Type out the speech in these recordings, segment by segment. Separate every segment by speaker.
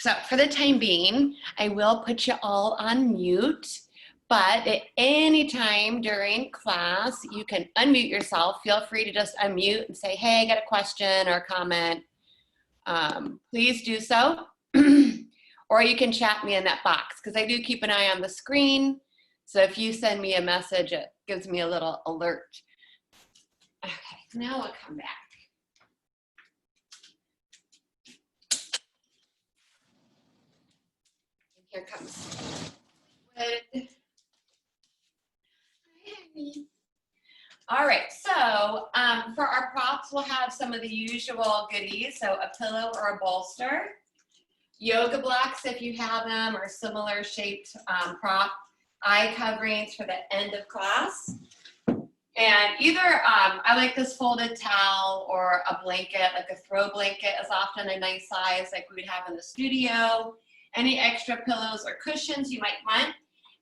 Speaker 1: So for the time being, I will put you all on mute, but at any time during class, you can unmute yourself. Feel free to just unmute and say, hey, I got a question or a comment. Please do so. Or you can chat me in that box, because I do keep an eye on the screen. So if you send me a message, it gives me a little alert. Okay, now we'll come back. Here comes Wood. All right, so for our props, we'll have some of the usual goodies. So a pillow or a bolster, yoga blocks if you have them, or similar shaped prop, eye coverings for the end of class. And either, I like this folded towel or a blanket, like a throw blanket is often a nice size like we would have in the studio. Any extra pillows or cushions you might want.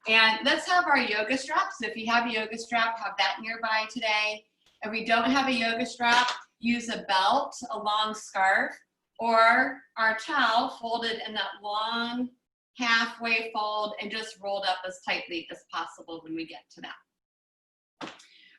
Speaker 1: And let's have our yoga strap. So if you have a yoga strap, have that nearby today. If we don't have a yoga strap, use a belt, a long scarf, or our towel folded in that long halfway fold and just rolled up as tightly as possible when we get to that.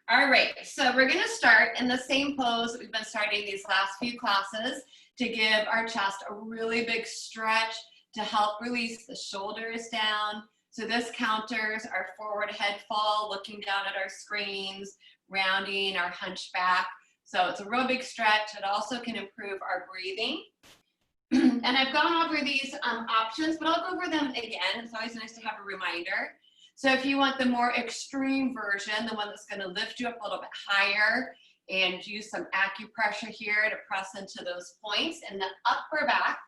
Speaker 1: All right, so we're gonna start in the same pose that we've been starting these last few classes to give our chest a really big stretch to help release the shoulders down. So this counters our forward head fall, looking down at our screens, rounding our hunchback. So it's a real big stretch. It also can improve our breathing. And I've gone over these options, but I'll go over them again. It's always nice to have a reminder. So if you want the more extreme version, the one that's going to lift you up a little bit higher and use some acupressure here to press into those points in the upper back.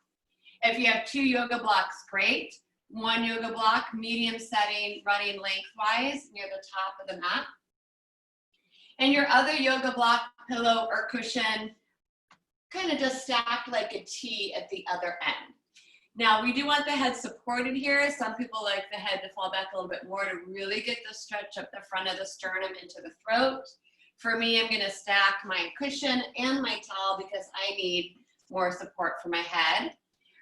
Speaker 1: If you have 2 yoga blocks, great. 1 yoga block, medium setting, running lengthwise near the top of the mat. And your other yoga block, pillow or cushion, kind of just stacked like a T at the other end. Now we do want the head supported here. Some people like the head to fall back a little bit more to really get the stretch up the front of the sternum into the throat. For me, I'm gonna stack my cushion and my towel because I need more support for my head.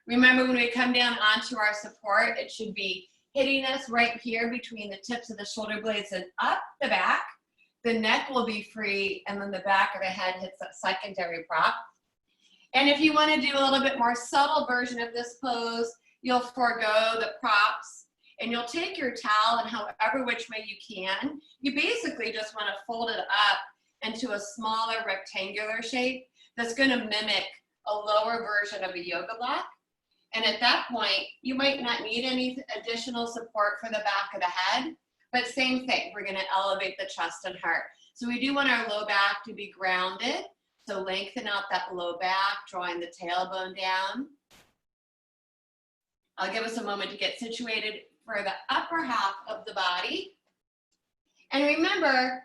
Speaker 1: Remember, when we come down onto our support, it should be hitting us right here between the tips of the shoulder blades and up the back. The neck will be free, and then the back of the head hits that secondary prop. And if you want to do a little bit more subtle version of this pose, you'll forego the props, and you'll take your towel, and however which way you can, you basically just want to fold it up into a smaller rectangular shape that's going to mimic a lower version of a yoga block. And at that point, you might not need any additional support for the back of the head, but same thing, we're gonna elevate the chest and heart. So we do want our low back to be grounded. So lengthen out that low back, drawing the tailbone down. I'll give us a moment to get situated for the upper half of the body. And remember,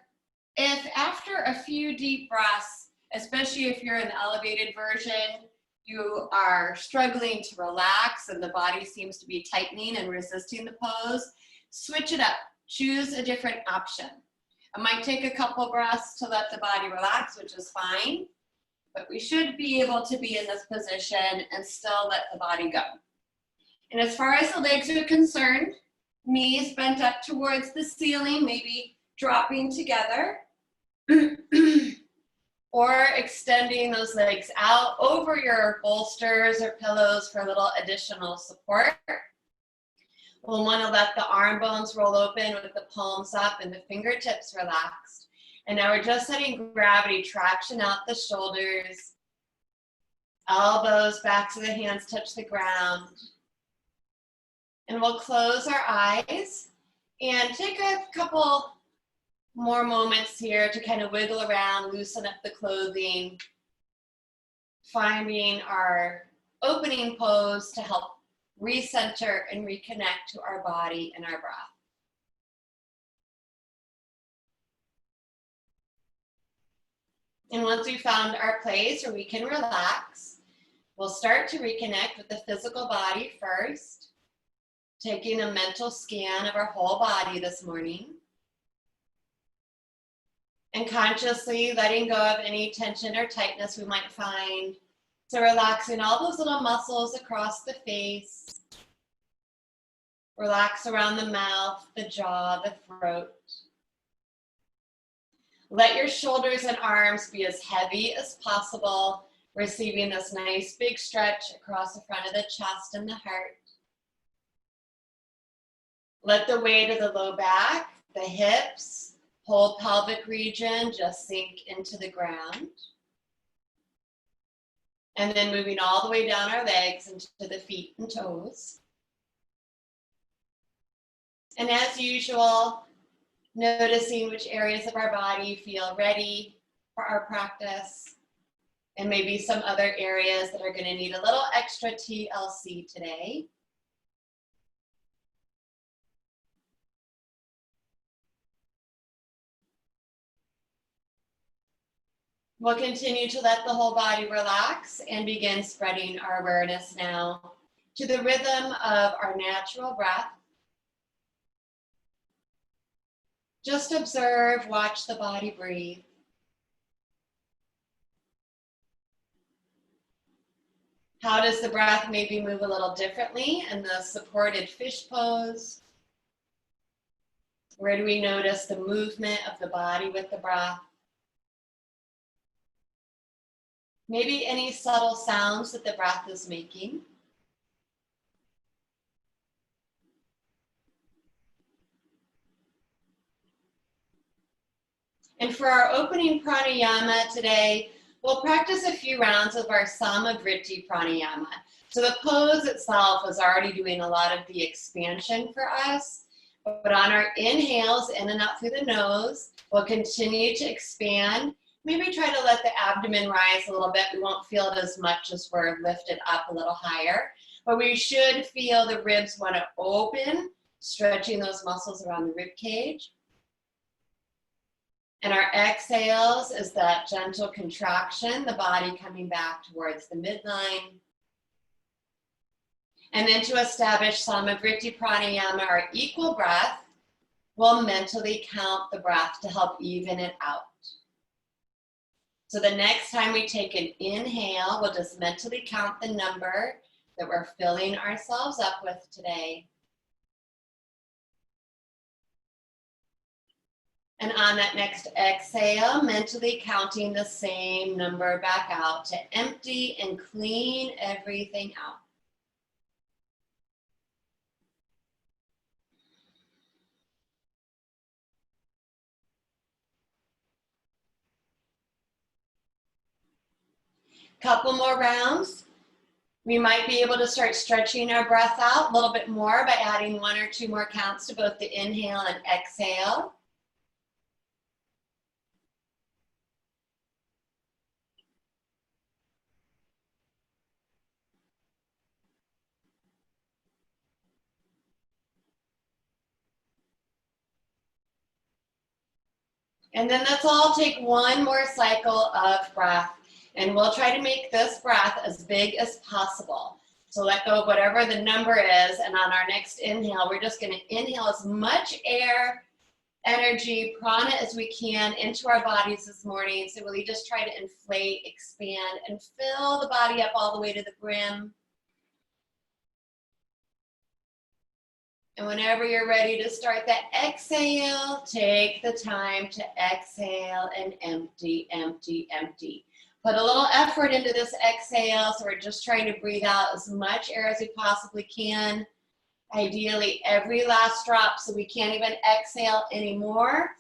Speaker 1: if after a few deep breaths, especially if you're in the elevated version, you are struggling to relax and the body seems to be tightening and resisting the pose, switch it up. Choose a different option. It might take a couple breaths to let the body relax, which is fine, but we should be able to be in this position and still let the body go. And as far as the legs are concerned, knees bent up towards the ceiling, maybe dropping together. Or extending those legs out over your bolsters or pillows for a little additional support. We'll want to let the arm bones roll open with the palms up and the fingertips relaxed. And now we're just letting gravity traction out the shoulders. Elbows, backs of the hands touch the ground. And we'll close our eyes and take a couple more moments here to kind of wiggle around, loosen up the clothing, finding our opening pose to help recenter and reconnect to our body and our breath. And once we've found our place where we can relax, we'll start to reconnect with the physical body first, taking a mental scan of our whole body this morning. And consciously letting go of any tension or tightness we might find, So relaxing all those little muscles across the face. Relax around the mouth, the jaw, the throat. Let your shoulders and arms be as heavy as possible, receiving this nice big stretch across the front of the chest and the heart. Let the weight of the low back, the hips, whole pelvic region just sink into the ground. And then moving all the way down our legs into the feet and toes. And as usual, noticing which areas of our body feel ready for our practice, and maybe some other areas that are going to need a little extra TLC today. We'll continue to let the whole body relax and begin spreading our awareness now to the rhythm of our natural breath. Just observe, watch the body breathe. How does the breath maybe move a little differently in the supported fish pose? Where do we notice the movement of the body with the breath? Maybe any subtle sounds that the breath is making. And for our opening pranayama today, we'll practice a few rounds of our Samavritti pranayama. So the pose itself is already doing a lot of the expansion for us. But on our inhales, in and out through the nose, we'll continue to expand. Maybe try to let the abdomen rise a little bit. We won't feel it as much as we're lifted up a little higher. But we should feel the ribs want to open, stretching those muscles around the rib cage. And our exhales is that gentle contraction, the body coming back towards the midline. And then to establish Samavritti pranayama, our equal breath, we'll mentally count the breath to help even it out. So the next time we take an inhale, we'll just mentally count the number that we're filling ourselves up with today. And on that next exhale, mentally counting the same number back out to empty and clean everything out. Couple more rounds. We might be able to start stretching our breath out a little bit more by adding 1 or 2 more counts to both the inhale and exhale. And then let's all take 1 more cycle of breath. And we'll try to make this breath as big as possible. So let go of whatever the number is. And on our next inhale, we're just going to inhale as much air, energy, prana as we can into our bodies this morning. So really just try to inflate, expand, and fill the body up all the way to the brim. And whenever you're ready to start that exhale, take the time to exhale and empty, empty, empty. Put a little effort into this exhale, so we're just trying to breathe out as much air as we possibly can. Ideally, every last drop, so we can't even exhale anymore.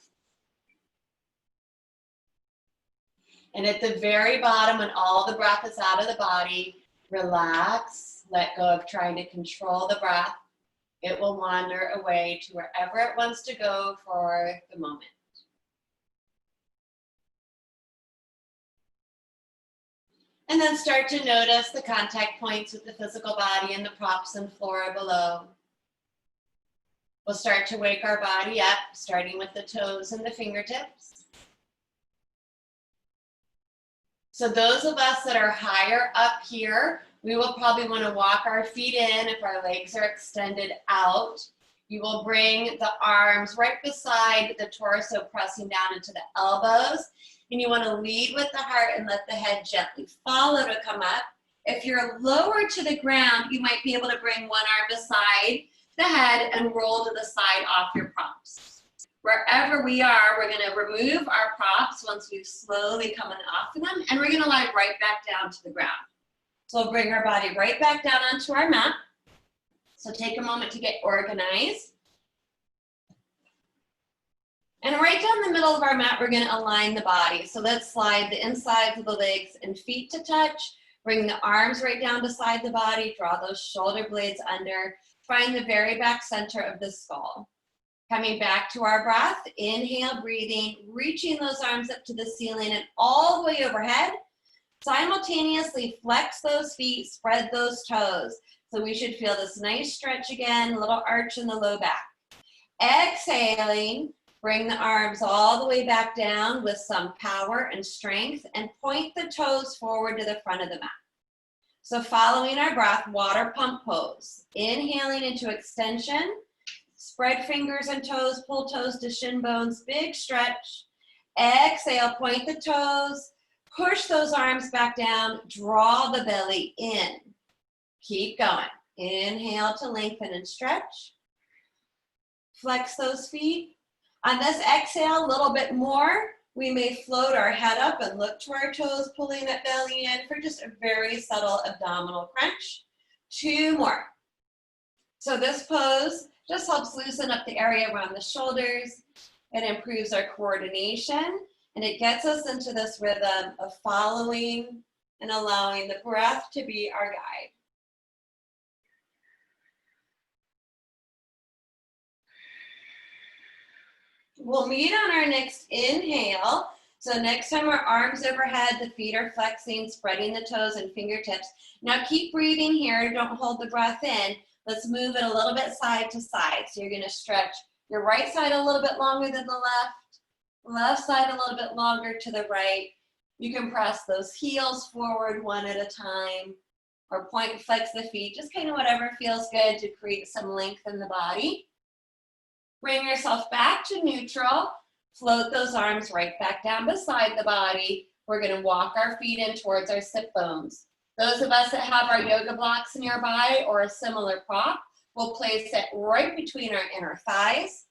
Speaker 1: And at the very bottom, when all the breath is out of the body, relax, let go of trying to control the breath. It will wander away to wherever it wants to go for the moment. And then start to notice the contact points with the physical body and the props and floor below. We'll start to wake our body up, starting with the toes and the fingertips. So those of us that are higher up here, we will probably want to walk our feet in if our legs are extended out. You will bring the arms right beside the torso, pressing down into the elbows. And you want to lead with the heart and let the head gently follow to come up. If you're lower to the ground, you might be able to bring one arm beside the head and roll to the side off your props. Wherever we are, we're gonna remove our props once we've slowly come off of them, and we're gonna lie right back down to the ground. So we'll bring our body right back down onto our mat. So take a moment to get organized. And right down the middle of our mat, we're gonna align the body. So let's slide the insides of the legs and feet to touch. Bring the arms right down beside the body. Draw those shoulder blades under. Find the very back center of the skull. Coming back to our breath, inhale, breathing, reaching those arms up to the ceiling and all the way overhead. Simultaneously flex those feet, spread those toes. So we should feel this nice stretch again, a little arch in the low back. Exhaling, bring the arms all the way back down with some power and strength and point the toes forward to the front of the mat. So following our breath, water pump pose. Inhaling into extension, spread fingers and toes, pull toes to shin bones, big stretch. Exhale, point the toes, push those arms back down, draw the belly in. Keep going. Inhale to lengthen and stretch. Flex those feet. On this exhale, a little bit more, we may float our head up and look to our toes, pulling that belly in for just a very subtle abdominal crunch. 2 more. So this pose just helps loosen up the area around the shoulders. It improves our coordination, and it gets us into this rhythm of following and allowing the breath to be our guide. We'll meet on our next inhale. So next time our arms overhead, the feet are flexing, spreading the toes and fingertips. Now keep breathing here, don't hold the breath in. Let's move it a little bit side to side. So you're gonna stretch your right side a little bit longer than the left side a little bit longer to the right. You can press those heels forward one at a time or point and flex the feet, just kind of whatever feels good to create some length in the body. Bring yourself back to neutral. Float those arms right back down beside the body. We're gonna walk our feet in towards our sit bones. Those of us that have our yoga blocks nearby or a similar prop, we'll place it right between our inner thighs.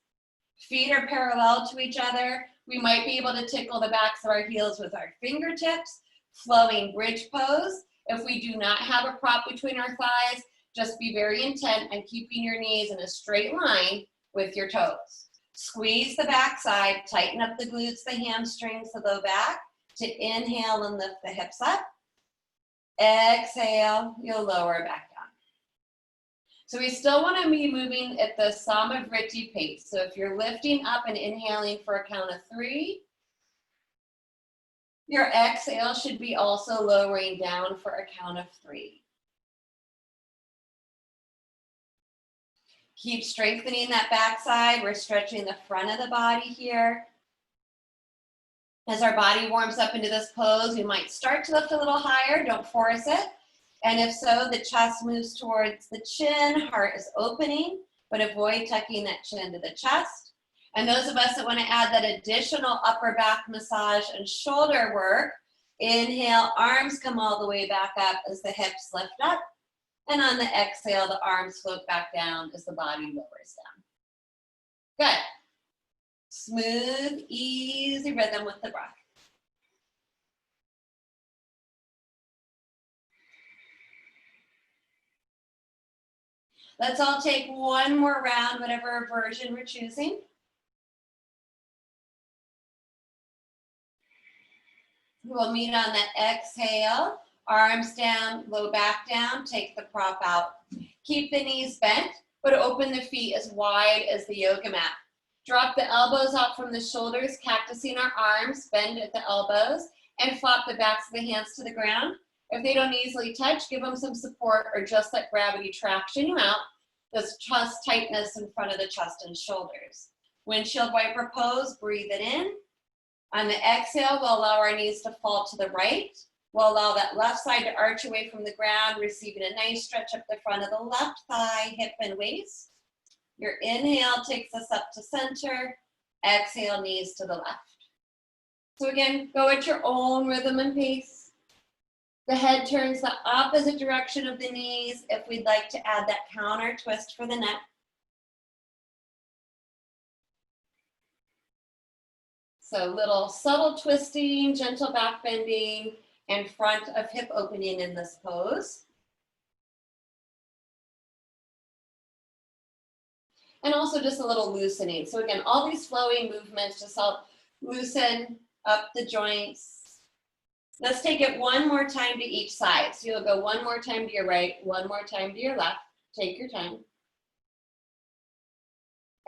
Speaker 1: Feet are parallel to each other. We might be able to tickle the backs of our heels with our fingertips, flowing bridge pose. If we do not have a prop between our thighs, just be very intent on keeping your knees in a straight line with your toes. Squeeze the backside, tighten up the glutes, the hamstrings, the low back to inhale and lift the hips up. Exhale, you'll lower back down. So we still want to be moving at the Samavriti pace. So if you're lifting up and inhaling for a count of 3, your exhale should be also lowering down for a count of 3. Keep strengthening that backside. We're stretching the front of the body here. As our body warms up into this pose, we might start to lift a little higher. Don't force it. And if so, the chest moves towards the chin, heart is opening, but avoid tucking that chin to the chest. And those of us that want to add that additional upper back massage and shoulder work, inhale, arms come all the way back up as the hips lift up. And on the exhale, the arms float back down as the body lowers down. Good. Smooth, easy rhythm with the breath. Let's all take one more round, whatever version we're choosing. We'll meet on the exhale. Arms down, low back down, take the prop out. Keep the knees bent, but open the feet as wide as the yoga mat. Drop the elbows out from the shoulders, cactusing our arms, bend at the elbows, and flop the backs of the hands to the ground. If they don't easily touch, give them some support or just let gravity traction you out. This chest tightness in front of the chest and shoulders. Windshield wiper pose, breathe it in. On the exhale, we'll allow our knees to fall to the right. We'll allow that left side to arch away from the ground, receiving a nice stretch up the front of the left thigh, hip, and waist. Your inhale takes us up to center. Exhale, knees to the left. So again, go at your own rhythm and pace. The head turns the opposite direction of the knees if we'd like to add that counter twist for the neck. So little subtle twisting, gentle back bending, and front of hip opening in this pose. And also just a little loosening. So again, all these flowing movements just help loosen up the joints. Let's take it one more time to each side. So you'll go one more time to your right, one more time to your left. Take your time.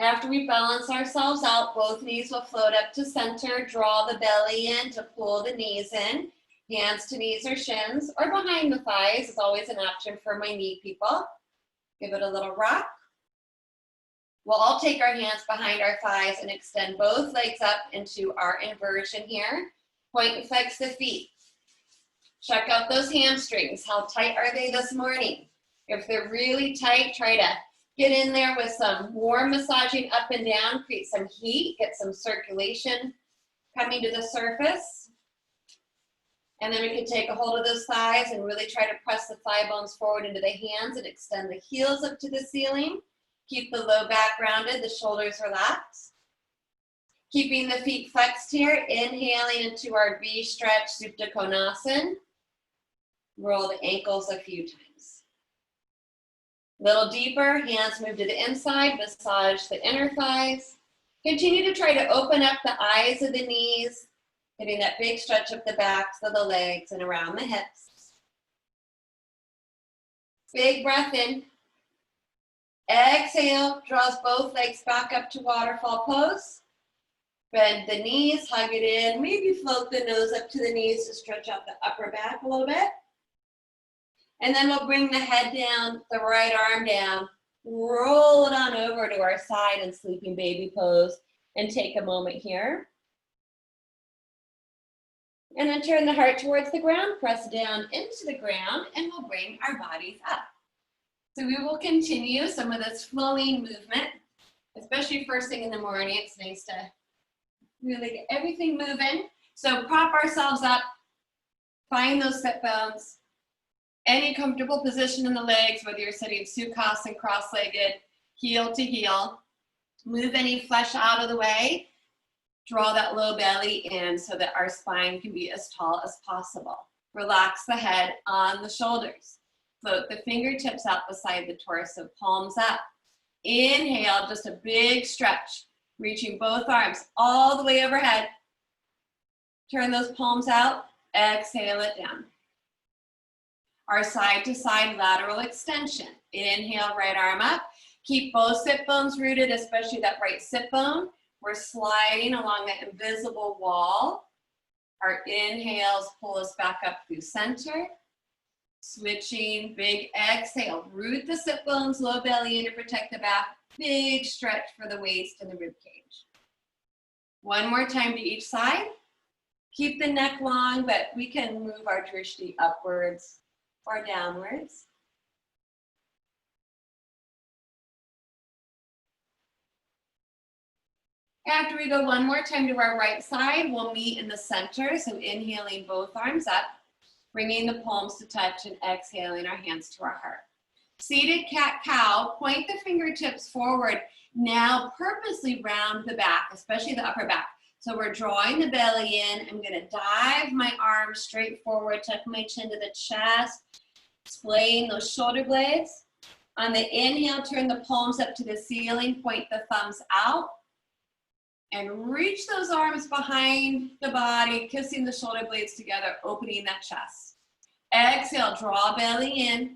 Speaker 1: After we balance ourselves out, both knees will float up to center. Draw the belly in to pull the knees in. Hands to knees or shins, or behind the thighs is always an option for my knee people. Give it a little rock. We'll all take our hands behind our thighs and extend both legs up into our inversion here. Point and flex the feet. Check out those hamstrings. How tight are they this morning? If they're really tight, try to get in there with some warm massaging up and down, create some heat, get some circulation coming to the surface. And then we can take a hold of those thighs and really try to press the thigh bones forward into the hands and extend the heels up to the ceiling. Keep the low back rounded, the shoulders relaxed. Keeping the feet flexed here, inhaling into our V stretch, Supta Konasana. Roll the ankles a few times. A little deeper, hands move to the inside, massage the inner thighs. Continue to try to open up the eyes of the knees, getting that big stretch up the backs of the legs and around the hips. Big breath in. Exhale, draws both legs back up to waterfall pose. Bend the knees, hug it in, maybe float the nose up to the knees to stretch out the upper back a little bit. And then we'll bring the head down, the right arm down, roll it on over to our side in sleeping baby pose and take a moment here. And then turn the heart towards the ground, press down into the ground, and we'll bring our bodies up. So we will continue some of this flowing movement, especially first thing in the morning. It's nice to really get everything moving. So prop ourselves up, find those sit bones, any comfortable position in the legs, whether you're sitting Sukhasana, cross-legged, heel to heel. Move any flesh out of the way. Draw that low belly in so that our spine can be as tall as possible. Relax the head on the shoulders. Float the fingertips out beside the torso, palms up. Inhale, just a big stretch, reaching both arms all the way overhead. Turn those palms out, exhale it down. Our side to side lateral extension. Inhale, right arm up. Keep both sit bones rooted, especially that right sit bone. We're sliding along that invisible wall. Our inhales pull us back up through center. Switching, big exhale. Root the sit bones, low belly in to protect the back. Big stretch for the waist and the rib cage. One more time to each side. Keep the neck long, but we can move our drishti upwards or downwards. After we go one more time to our right side, we'll meet in the center. So inhaling both arms up, bringing the palms to touch and exhaling our hands to our heart. Seated cat-cow, point the fingertips forward. Now purposely round the back, especially the upper back. So we're drawing the belly in. I'm gonna dive my arms straight forward, tuck my chin to the chest, splaying those shoulder blades. On the inhale, turn the palms up to the ceiling, point the thumbs out. And reach those arms behind the body, kissing the shoulder blades together, opening that chest. Exhale, draw belly in,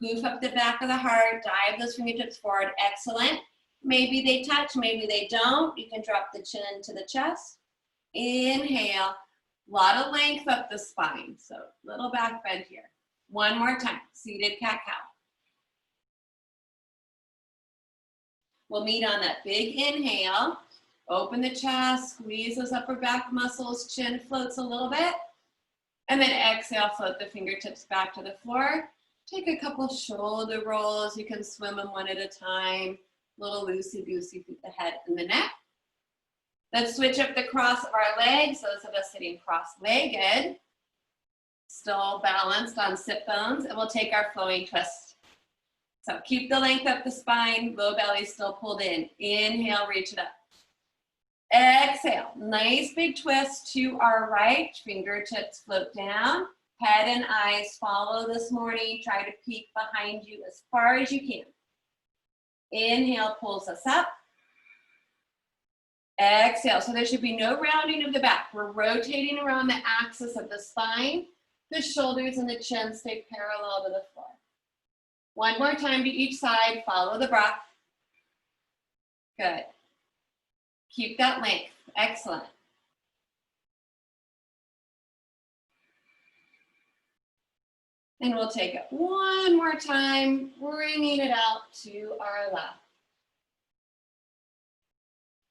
Speaker 1: poof up the back of the heart, dive those fingertips forward, excellent. Maybe they touch, maybe they don't. You can drop the chin to the chest. Inhale, a lot of length up the spine, so little back bend here. One more time, seated cat-cow. We'll meet on that big inhale. Open the chest, squeeze those upper back muscles, chin floats a little bit. And then exhale, float the fingertips back to the floor. Take a couple shoulder rolls. You can swim them one at a time. Little loosey-goosey through the head and the neck. Let's switch up the cross of our legs. Those of us sitting cross-legged. Still balanced on sit bones, and we'll take our flowing twist. So keep the length of the spine, low belly still pulled in. Inhale, reach it up. Exhale, nice big twist to our right, fingertips float down. Head and eyes follow this morning. Try to peek behind you as far as you can. Inhale pulls us up. Exhale, so there should be no rounding of the back. We're rotating around the axis of the spine. The shoulders and the chin stay parallel to the floor. One more time to each side, follow the breath. Good. Keep that length, excellent. And we'll take it one more time, bringing it out to our left.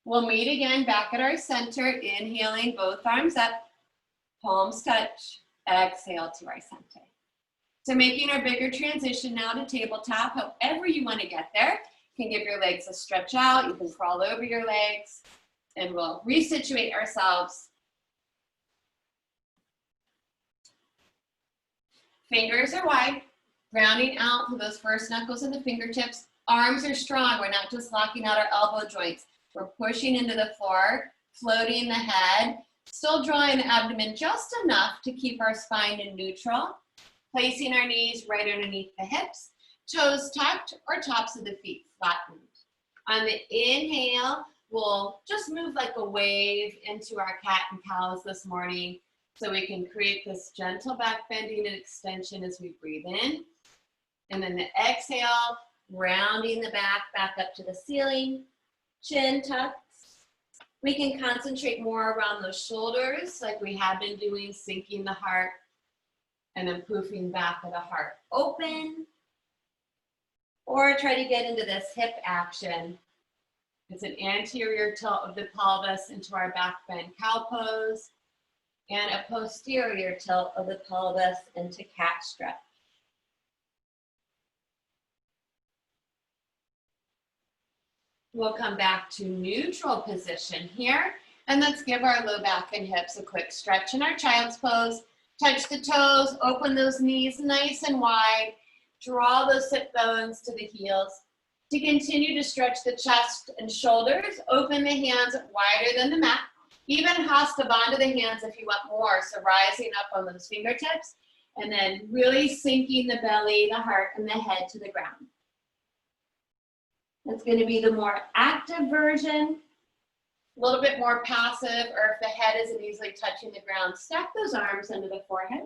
Speaker 1: We'll meet again back at our center, inhaling both arms up, palms touch, exhale to our center. So making our bigger transition now to tabletop, however you want to get there. You can give your legs a stretch out, you can crawl over your legs, and we'll resituate ourselves. Fingers are wide, grounding out through those first knuckles and the fingertips. Arms are strong, we're not just locking out our elbow joints. We're pushing into the floor, floating the head, still drawing the abdomen just enough to keep our spine in neutral. Placing our knees right underneath the hips, toes tucked or tops of the feet flattened. On the inhale, we'll just move like a wave into our cat and cows this morning so we can create this gentle back bending and extension as we breathe in. And then the exhale, rounding the back up to the ceiling, chin tucks. We can concentrate more around those shoulders like we have been doing, sinking the heart. And then poofing back of the heart open. Or try to get into this hip action. It's an anterior tilt of the pelvis into our back bend cow pose. And a posterior tilt of the pelvis into cat stretch. We'll come back to neutral position here. And let's give our low back and hips a quick stretch in our child's pose. Touch the toes, open those knees nice and wide. Draw those sit bones to the heels. To continue to stretch the chest and shoulders, open the hands wider than the mat. Even hasta bandha the hands if you want more. So rising up on those fingertips and then really sinking the belly, the heart, and the head to the ground. That's going to be the more active version. A little bit more passive, or if the head isn't easily touching the ground, stack those arms under the forehead.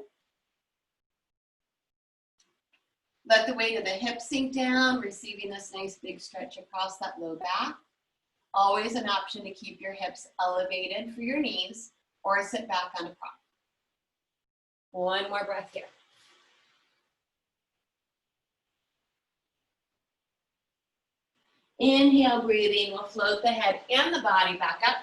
Speaker 1: Let the weight of the hips sink down, receiving this nice big stretch across that low back. Always an option to keep your hips elevated for your knees or sit back on a prop. One more breath here. Inhale, breathing, we'll float the head and the body back up.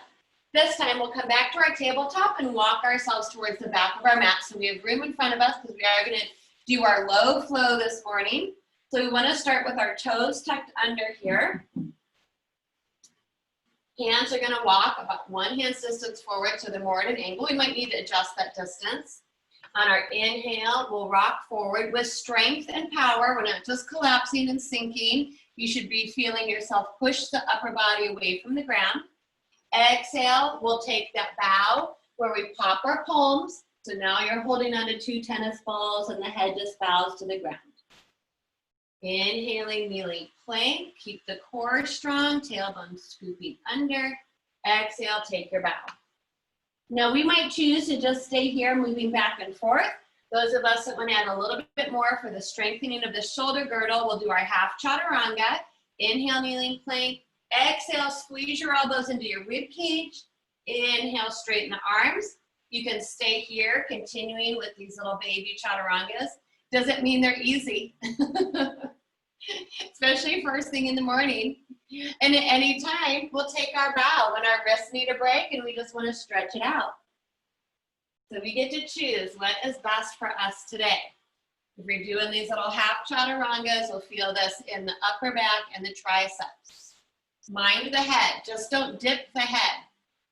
Speaker 1: This time we'll come back to our tabletop and walk ourselves towards the back of our mat. So we have room in front of us because we are going to do our low flow this morning. So we want to start with our toes tucked under here. Hands are going to walk about one hand's distance forward, so they're more at an angle. We might need to adjust that distance. On our inhale, we'll rock forward with strength and power. We're not just collapsing and sinking. You should be feeling yourself push the upper body away from the ground. Exhale, we'll take that bow where we pop our palms. So now you're holding onto two tennis balls and the head just bows to the ground. Inhaling, kneeling plank. Keep the core strong, tailbone scooping under. Exhale, take your bow. Now we might choose to just stay here moving back and forth. Those of us that want to add a little bit more for the strengthening of the shoulder girdle, we'll do our half chaturanga. Inhale, kneeling plank. Exhale, squeeze your elbows into your rib cage. Inhale, straighten the arms. You can stay here, continuing with these little baby chaturangas. Doesn't mean they're easy, especially first thing in the morning. And at any time, we'll take our bow when our wrists need a break and we just want to stretch it out. So we get to choose what is best for us today. If you're doing these little half chaturangas, we'll feel this in the upper back and the triceps. Mind the head, just don't dip the head.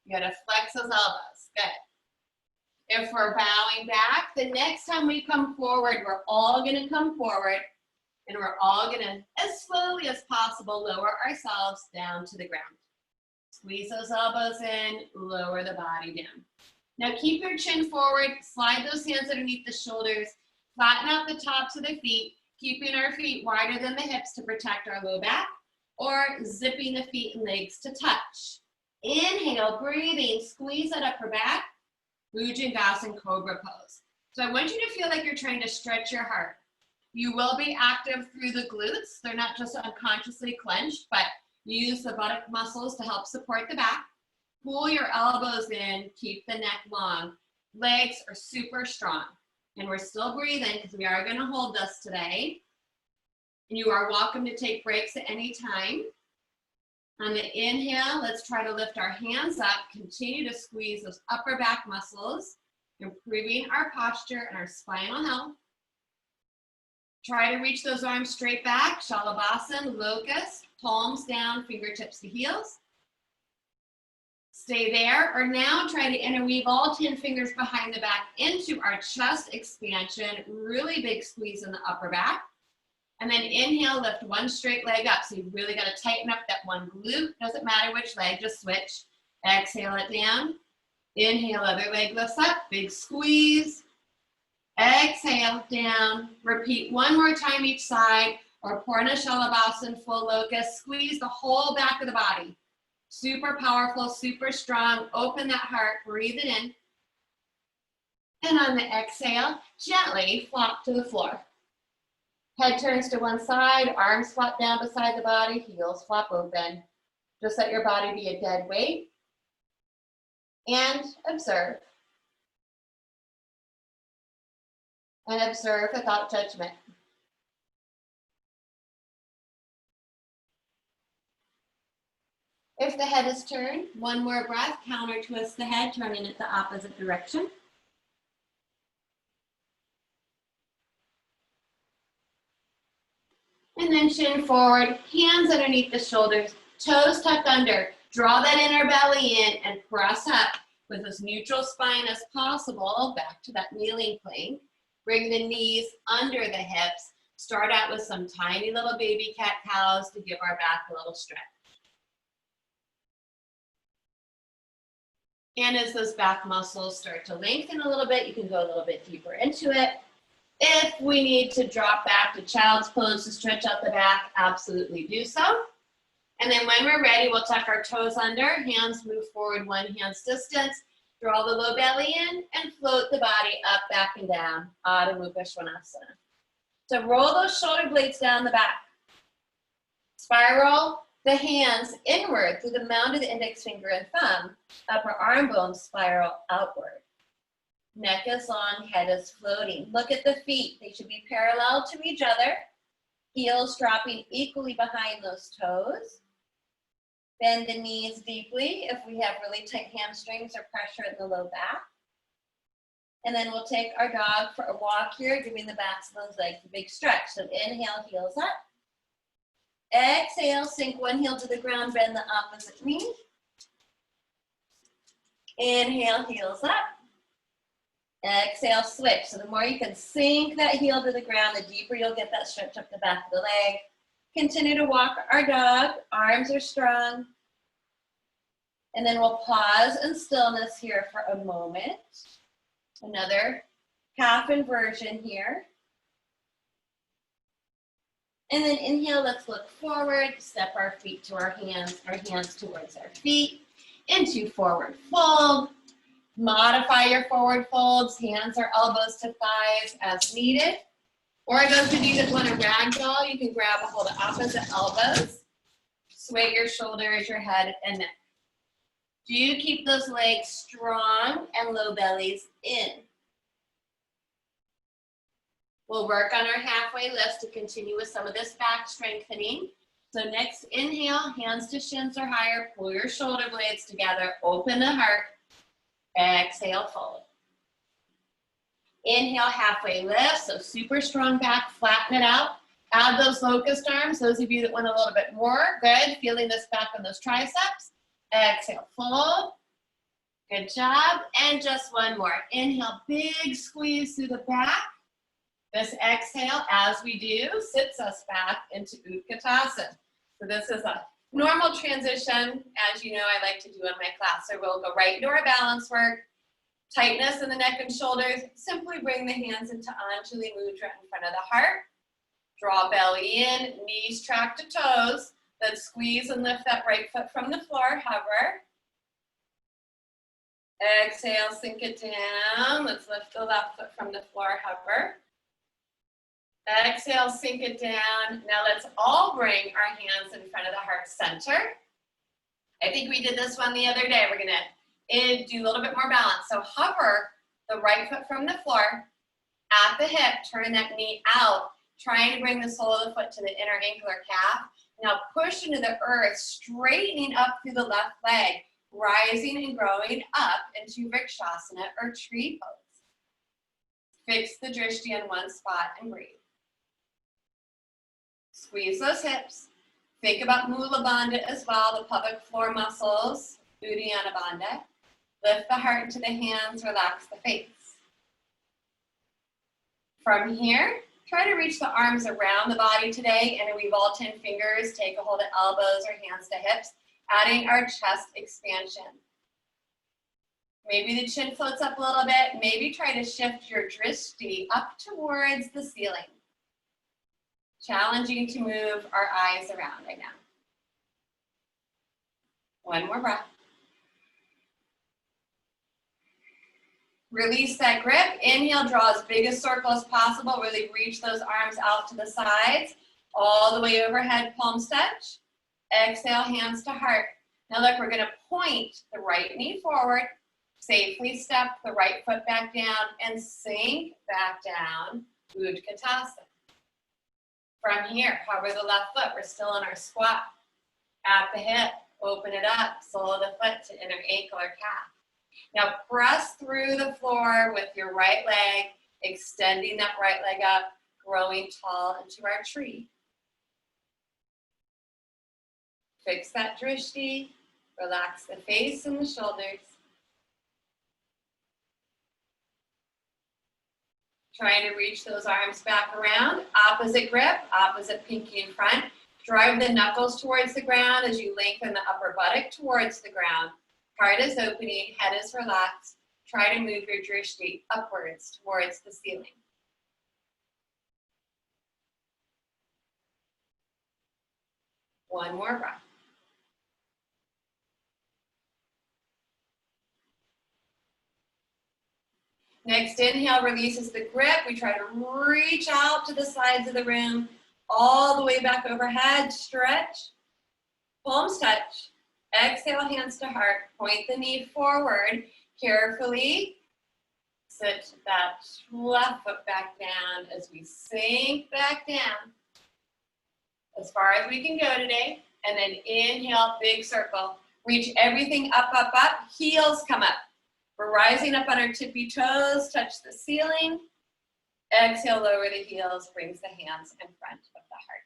Speaker 1: You gotta flex those elbows, good. If we're bowing back, the next time we come forward, we're all gonna come forward and we're all gonna, as slowly as possible, lower ourselves down to the ground. Squeeze those elbows in, lower the body down. Now keep your chin forward, slide those hands underneath the shoulders, flatten out the tops of the feet, keeping our feet wider than the hips to protect our low back, or zipping the feet and legs to touch. Inhale, breathing, squeeze that upper back, Bhujangasana Cobra pose. So I want you to feel like you're trying to stretch your heart. You will be active through the glutes. They're not just unconsciously clenched, but use the buttock muscles to help support the back. Pull your elbows in, keep the neck long. Legs are super strong. And we're still breathing because we are going to hold this today. And you are welcome to take breaks at any time. On the inhale, let's try to lift our hands up. Continue to squeeze those upper back muscles, improving our posture and our spinal health. Try to reach those arms straight back, Shalabhasana, locust, palms down, fingertips to heels. Stay there, or now try to interweave all 10 fingers behind the back into our chest expansion, really big squeeze in the upper back. And then inhale, lift one straight leg up. So you really got to tighten up that one glute. Doesn't matter which leg, just switch. Exhale it down. Inhale, other leg lifts up, big squeeze. Exhale, down. Repeat one more time each side, or Purna Shalabhasana, full locust. Squeeze the whole back of the body. Super powerful, super strong. Open that heart, breathe it in. And on the exhale, gently flop to the floor. Head turns to one side, arms flop down beside the body, heels flop open. Just let your body be a dead weight. And observe. And observe without judgment. If the head is turned, one more breath, counter twist the head, turning it the opposite direction. And then chin forward, hands underneath the shoulders, toes tucked under. Draw that inner belly in and press up with as neutral spine as possible, back to that kneeling plank. Bring the knees under the hips. Start out with some tiny little baby cat-cows to give our back a little stretch. And as those back muscles start to lengthen a little bit, you can go a little bit deeper into it. If we need to drop back to child's pose to stretch out the back, absolutely do so. And then when we're ready, we'll tuck our toes under, hands move forward 1 hand's distance, draw the low belly in, and float the body up, back, and down, Adho Mukha Svanasana. So roll those shoulder blades down the back. Spiral the hands inward through the mound of the index finger and thumb, upper arm bones spiral outward. Neck is long, head is floating. Look at the feet. They should be parallel to each other. Heels dropping equally behind those toes. Bend the knees deeply if we have really tight hamstrings or pressure in the low back. And then we'll take our dog for a walk here, giving the backs of those legs a big stretch. So inhale, heels up. Exhale, sink one heel to the ground, bend the opposite knee. Inhale, heels up. Exhale, switch. So the more you can sink that heel to the ground, the deeper you'll get that stretch up the back of the leg. Continue to walk our dog. Arms are strong. And then we'll pause in stillness here for a moment. Another calf inversion here. And then inhale, let's look forward. Step our feet to our hands towards our feet. Into forward fold. Modify your forward folds, hands or elbows to thighs as needed. Or those of you that want to ragdoll, you can grab a hold of opposite elbows. Sway your shoulders, your head, and neck. Do you keep those legs strong and low bellies in? We'll work on our halfway lifts to continue with some of this back strengthening. So next inhale, hands to shins or higher, pull your shoulder blades together, open the heart. Exhale, fold. Inhale, halfway lift, so super strong back, flatten it out. Add those locust arms, those of you that want a little bit more, good. Feeling this back on those triceps. Exhale, fold. Good job. And just one more. Inhale, big squeeze through the back. This exhale, as we do, sits us back into Utkatasana. So this is a normal transition, as you know I like to do in my class. So we'll go right into our balance work. Tightness in the neck and shoulders. Simply bring the hands into Anjali Mudra in front of the heart. Draw belly in, knees track to toes. Then squeeze and lift that right foot from the floor, hover. Exhale, sink it down. Let's lift the left foot from the floor, hover. Exhale, sink it down. Now let's all bring our hands in front of the heart center. I think we did this one the other day. We're gonna do a little bit more balance. So hover the right foot from the floor at the hip, turn that knee out, trying to bring the sole of the foot to the inner ankle or calf. Now push into the earth, straightening up through the left leg, rising and growing up into Vrikshasana or tree pose. Fix the drishti in one spot and breathe. Squeeze those hips. Think about Mula Bandha as well, the pelvic floor muscles, Uddiyana Bandha. Lift the heart into the hands, relax the face. From here, try to reach the arms around the body today, and we all 10 fingers, take a hold of elbows or hands to hips, adding our chest expansion. Maybe the chin floats up a little bit. Maybe try to shift your drishti up towards the ceiling. Challenging to move our eyes around right now. One more breath. Release that grip. Inhale, draw as big a circle as possible. Really reach those arms out to the sides, all the way overhead, palms touch. Exhale, hands to heart. Now look, we're gonna point the right knee forward, safely step the right foot back down, and sink back down, Utkatasana. From here, hover the left foot. We're still in our squat. At the hip, open it up, sole of the foot to inner ankle or calf. Now press through the floor with your right leg, extending that right leg up, growing tall into our tree. Fix that drishti, relax the face and the shoulders. Trying to reach those arms back around. Opposite grip, opposite pinky in front. Drive the knuckles towards the ground as you lengthen the upper buttock towards the ground. Heart is opening, head is relaxed. Try to move your drishti upwards towards the ceiling. One more breath. Next inhale releases the grip. We try to reach out to the sides of the room, all the way back overhead, stretch, palms touch. Exhale, hands to heart, point the knee forward, carefully sit that left foot back down as we sink back down as far as we can go today. And then inhale, big circle. Reach everything up, up, up, heels come up. We're rising up on our tippy toes, touch the ceiling. Exhale, lower the heels, brings the hands in front of the heart.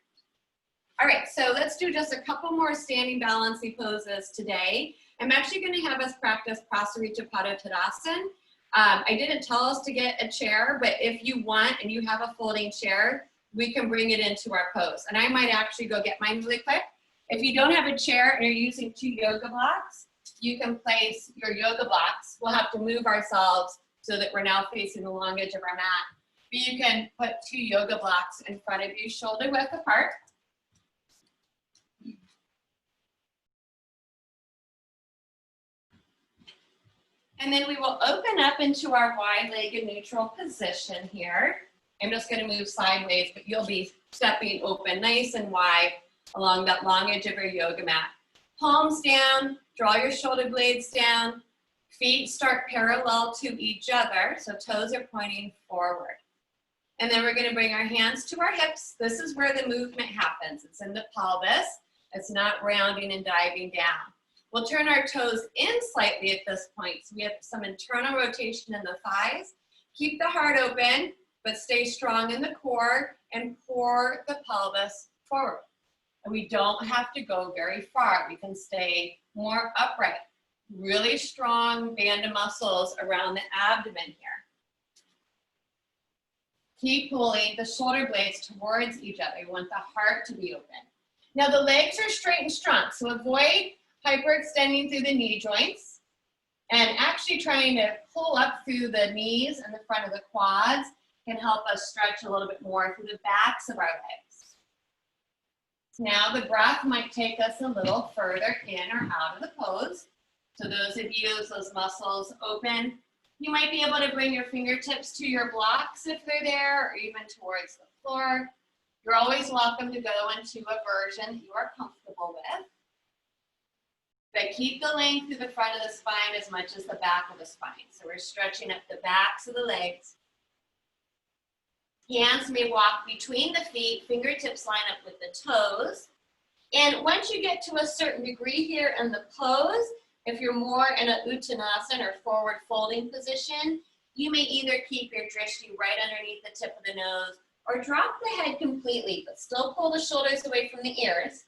Speaker 1: All right, so let's do just a couple more standing balancing poses today. I'm actually gonna have us practice Prasarita Padottanasana. I didn't tell us to get a chair, but if you want and you have a folding chair, we can bring it into our pose. And I might actually go get mine really quick. If you don't have a chair and you're using 2 yoga blocks, you can place your yoga blocks. We'll have to move ourselves so that we're now facing the long edge of our mat. But you can put 2 yoga blocks in front of you, shoulder width apart. And then we will open up into our wide-legged neutral position here. I'm just gonna move sideways, but you'll be stepping open nice and wide along that long edge of your yoga mat. Palms down, draw your shoulder blades down. Feet start parallel to each other, so toes are pointing forward. And then we're gonna bring our hands to our hips. This is where the movement happens. It's in the pelvis. It's not rounding and diving down. We'll turn our toes in slightly at this point. So we have some internal rotation in the thighs. Keep the heart open, but stay strong in the core and pour the pelvis forward. And we don't have to go very far. We can stay more upright. Really strong band of muscles around the abdomen here. Keep pulling the shoulder blades towards each other. You want the heart to be open. Now the legs are straight and strong, so avoid hyperextending through the knee joints and actually trying to pull up through the knees and the front of the quads can help us stretch a little bit more through the backs of our legs. Now the breath might take us a little further in or out of the pose. So those of you with those muscles open, you might be able to bring your fingertips to your blocks if they're there, or even towards the floor. You're always welcome to go into a version that you are comfortable with. But keep the length through the front of the spine as much as the back of the spine. So we're stretching up the backs of the legs. Hands may walk between the feet, fingertips line up with the toes. And once you get to a certain degree here in the pose, if you're more in a uttanasana or forward folding position, you may either keep your drishti right underneath the tip of the nose or drop the head completely, but still pull the shoulders away from the ears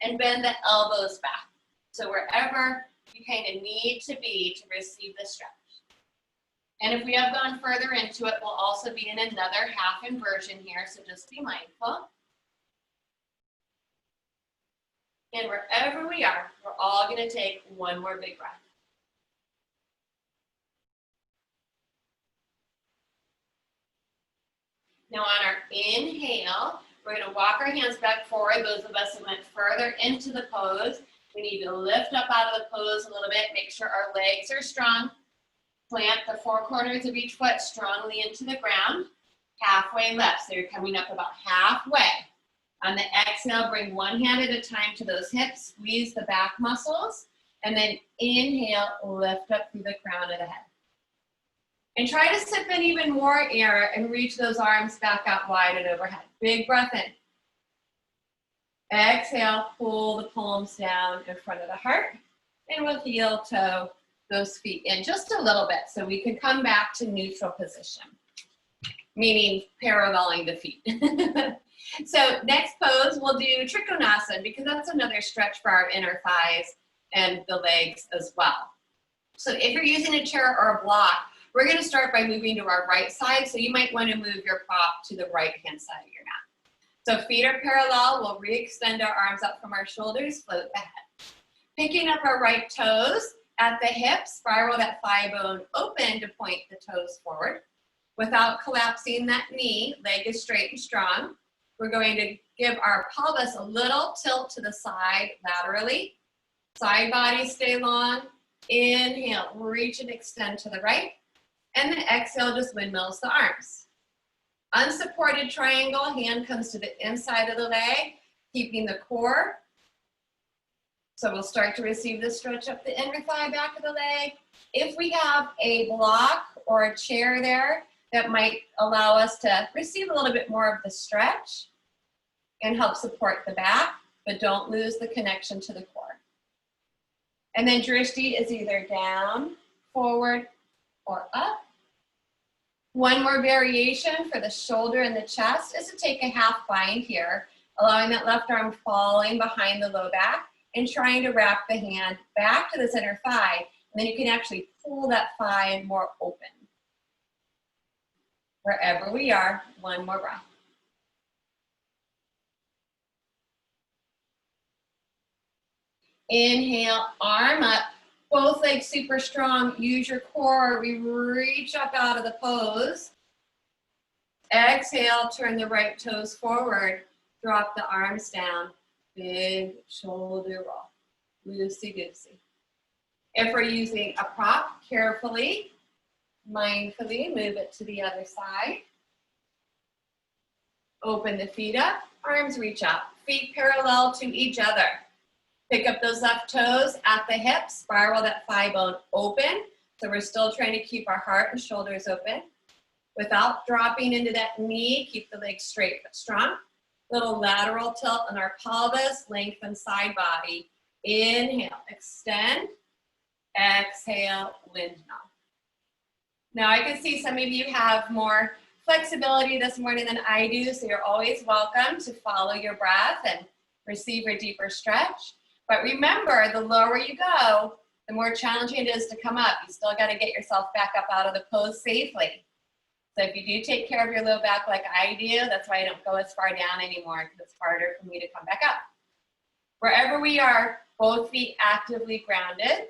Speaker 1: and bend the elbows back. So wherever you kind of need to be to receive the stretch. And if we have gone further into it, we'll also be in another half inversion here, so just be mindful. And wherever we are, we're all going to take one more big breath. Now on our inhale, we're going to walk our hands back forward. Those of us that went further into the pose, we need to lift up out of the pose a little bit, make sure our legs are strong. Plant the four corners of each foot strongly into the ground. Halfway lift, so you're coming up about halfway. On the exhale, bring one hand at a time to those hips, squeeze the back muscles, and then inhale, lift up through the crown of the head. And try to sip in even more air and reach those arms back out wide and overhead. Big breath in. Exhale, pull the palms down in front of the heart, and we'll heel toe those feet in just a little bit so we can come back to neutral position, meaning paralleling the feet. So next pose, we'll do Trikonasana because that's another stretch for our inner thighs and the legs as well. So if you're using a chair or a block, we're going to start by moving to our right side. So you might want to move your prop to the right-hand side of your mat. So feet are parallel. We'll re-extend our arms up from our shoulders, float the head. Picking up our right toes at the hips, spiral that thigh bone open to point the toes forward. Without collapsing that knee, leg is straight and strong. We're going to give our pelvis a little tilt to the side laterally. Side body stay long. Inhale, reach and extend to the right. And the exhale just windmills the arms. Unsupported triangle, hand comes to the inside of the leg, keeping the core. So we'll start to receive the stretch up the inner thigh, back of the leg. If we have a block or a chair there, that might allow us to receive a little bit more of the stretch and help support the back, but don't lose the connection to the core. And then drishti is either down, forward, or up. One more variation for the shoulder and the chest is to take a half bind here, allowing that left arm falling behind the low back and trying to wrap the hand back to the center thigh. And then you can actually pull that thigh more open. Wherever we are, one more breath. Inhale, arm up, both legs super strong. Use your core. We reach up out of the pose. Exhale, turn the right toes forward. Drop the arms down. Big shoulder roll. Loosey-goosey. If we're using a prop, carefully, mindfully move it to the other side. Open the feet up, arms reach out, feet parallel to each other. Pick up those left toes at the hips, spiral that thigh bone open. So we're still trying to keep our heart and shoulders open. Without dropping into that knee, keep the legs straight but strong. Little lateral tilt on our pelvis, lengthen side body. Inhale, extend. Exhale, windmill. Now I can see some of you have more flexibility this morning than I do, so you're always welcome to follow your breath and receive a deeper stretch. But remember, the lower you go, the more challenging it is to come up. You still got to get yourself back up out of the pose safely. So if you do take care of your low back like I do, that's why I don't go as far down anymore, because it's harder for me to come back up. Wherever we are, both feet actively grounded.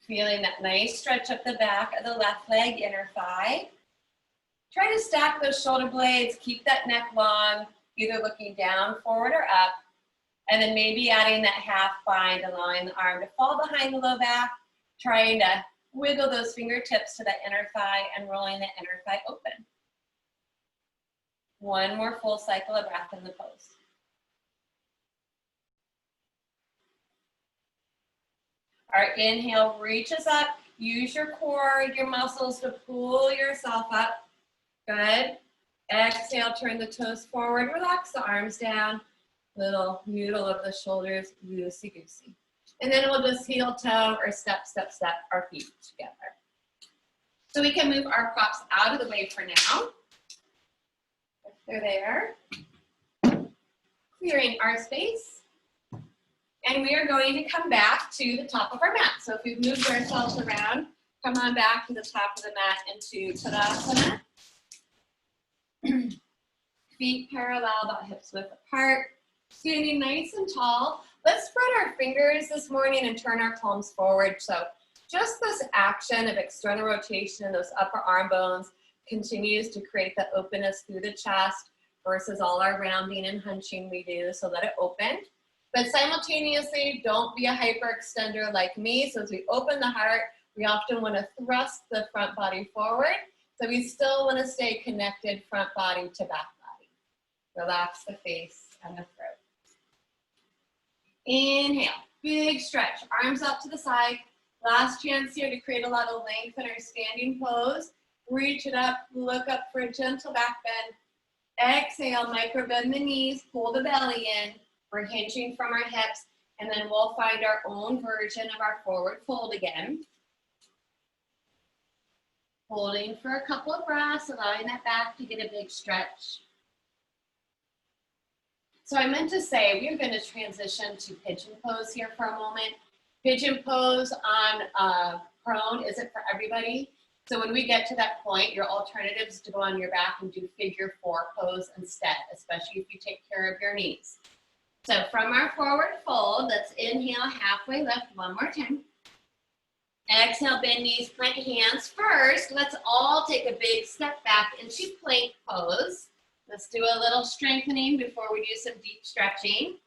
Speaker 1: Feeling that nice stretch up the back of the left leg, inner thigh. Try to stack those shoulder blades, keep that neck long, either looking down, forward, or up. And then maybe adding that half bind, allowing the arm to fall behind the low back, trying to wiggle those fingertips to the inner thigh and rolling the inner thigh open. One more full cycle of breath in the pose. Our inhale reaches up. Use your core, your muscles to pull yourself up. Good. Exhale, turn the toes forward. Relax the arms down. Little noodle of the shoulders, loosey-goosey. And then we'll just heel toe or step, step, step our feet together. So we can move our props out of the way for now. If they're there. Clearing our space. And we are going to come back to the top of our mat. So if we've moved ourselves around, come on back to the top of the mat into Tadasana. Feet parallel, about hips width apart. Standing nice and tall. Let's spread our fingers this morning and turn our palms forward. So just this action of external rotation in those upper arm bones continues to create the openness through the chest versus all our rounding and hunching we do. So let it open. But simultaneously, don't be a hyperextender like me. So as we open the heart, we often want to thrust the front body forward. So we still want to stay connected front body to back body. Relax the face and the throat. Inhale, big stretch, arms up to the side. Last chance here to create a lot of length in our standing pose. Reach it up, look up for a gentle back bend. Exhale, micro bend the knees, pull the belly in. We're hinging from our hips, and then we'll find our own version of our forward fold again. Holding for a couple of breaths, allowing that back to get a big stretch. So I meant to say, we're going to transition to pigeon pose here for a moment. Pigeon pose on prone isn't for everybody. So when we get to that point, your alternative is to go on your back and do figure 4 pose instead, especially if you take care of your knees. So from our forward fold, let's inhale, halfway lift one more time. Exhale, bend knees, plant hands. First, let's all take a big step back into plank pose. Let's do a little strengthening before we do some deep stretching.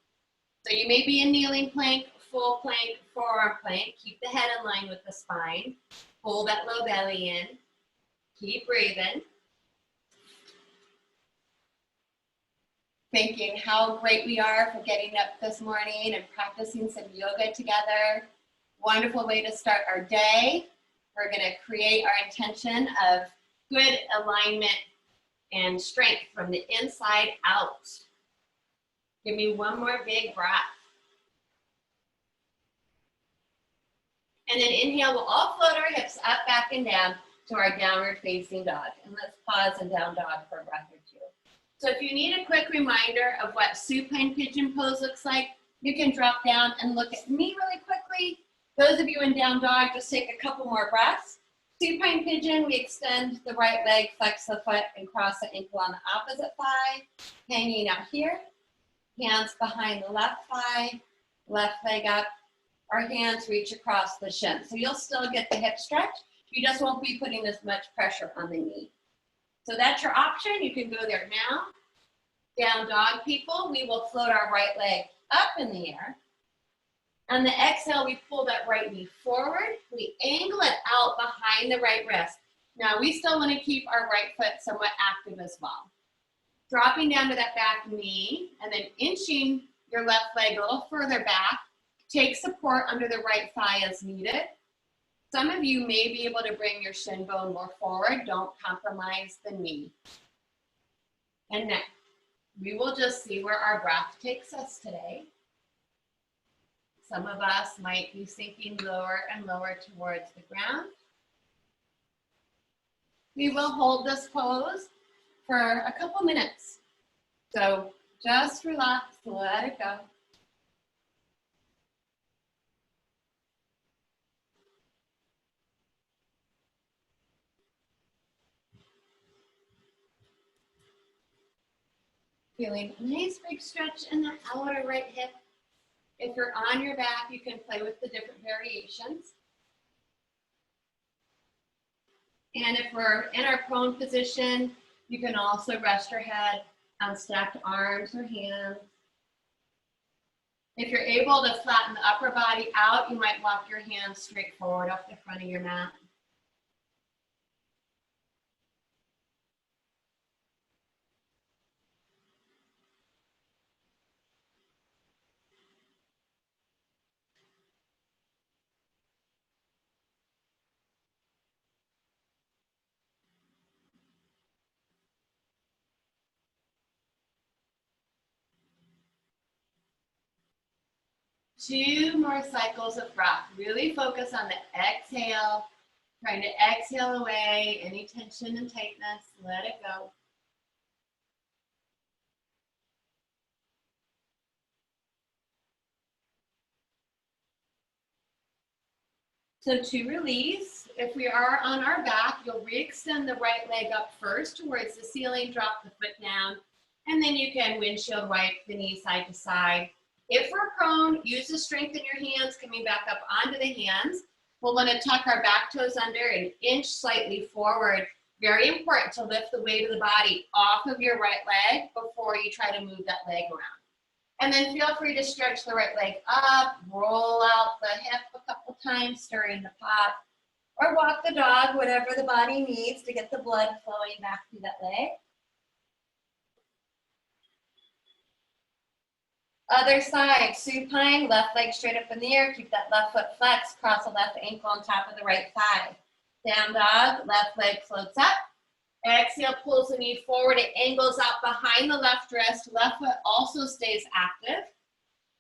Speaker 1: So you may be in kneeling plank, full plank, forearm plank. Keep the head in line with the spine. Pull that low belly in. Keep breathing. Thinking how great we are for getting up this morning and practicing some yoga together. Wonderful way to start our day. We're going to create our intention of good alignment and strength from the inside out. Give me one more big breath. And then inhale, we'll all float our hips up, back, and down to our downward facing dog. And let's pause in down dog for a breath or two. So if you need a quick reminder of what supine pigeon pose looks like, you can drop down and look at me really quickly. Those of you in down dog, just take a couple more breaths. Supine pigeon, we extend the right leg, flex the foot, and cross the ankle on the opposite thigh. Hanging out here. Hands behind the left thigh, left leg up. Our hands reach across the shin. So you'll still get the hip stretch. You just won't be putting as much pressure on the knee. So that's your option. You can go there now. Down dog, people, we will float our right leg up in the air. On the exhale, we pull that right knee forward. We angle it out behind the right wrist. Now, we still want to keep our right foot somewhat active as well. Dropping down to that back knee and then inching your left leg a little further back. Take support under the right thigh as needed. Some of you may be able to bring your shin bone more forward. Don't compromise the knee. And next, we will just see where our breath takes us today. Some of us might be sinking lower and lower towards the ground. We will hold this pose for a couple minutes. So just relax, let it go. Feeling a nice big stretch in the outer right hip. If you're on your back, you can play with the different variations. And if we're in our prone position, you can also rest your head on stacked arms or hands. If you're able to flatten the upper body out, you might walk your hands straight forward off the front of your mat. Two more cycles of breath. Really focus on the exhale, trying to exhale away any tension and tightness. Let it go. So to release, if we are on our back, you'll re-extend the right leg up first towards the ceiling, drop the foot down, and then you can windshield wipe the knee side to side. If we're prone, use the strength in your hands, coming back up onto the hands. We'll want to tuck our back toes under and inch slightly forward. Very important to lift the weight of the body off of your right leg before you try to move that leg around. And then feel free to stretch the right leg up, roll out the hip a couple times, stirring the pot, or walk the dog, whatever the body needs to get the blood flowing back through that leg. Other side, supine, left leg straight up in the air, keep that left foot flexed, cross the left ankle on top of the right thigh. Down dog, left leg floats up. Exhale, pulls the knee forward, it angles out behind the left wrist, left foot also stays active.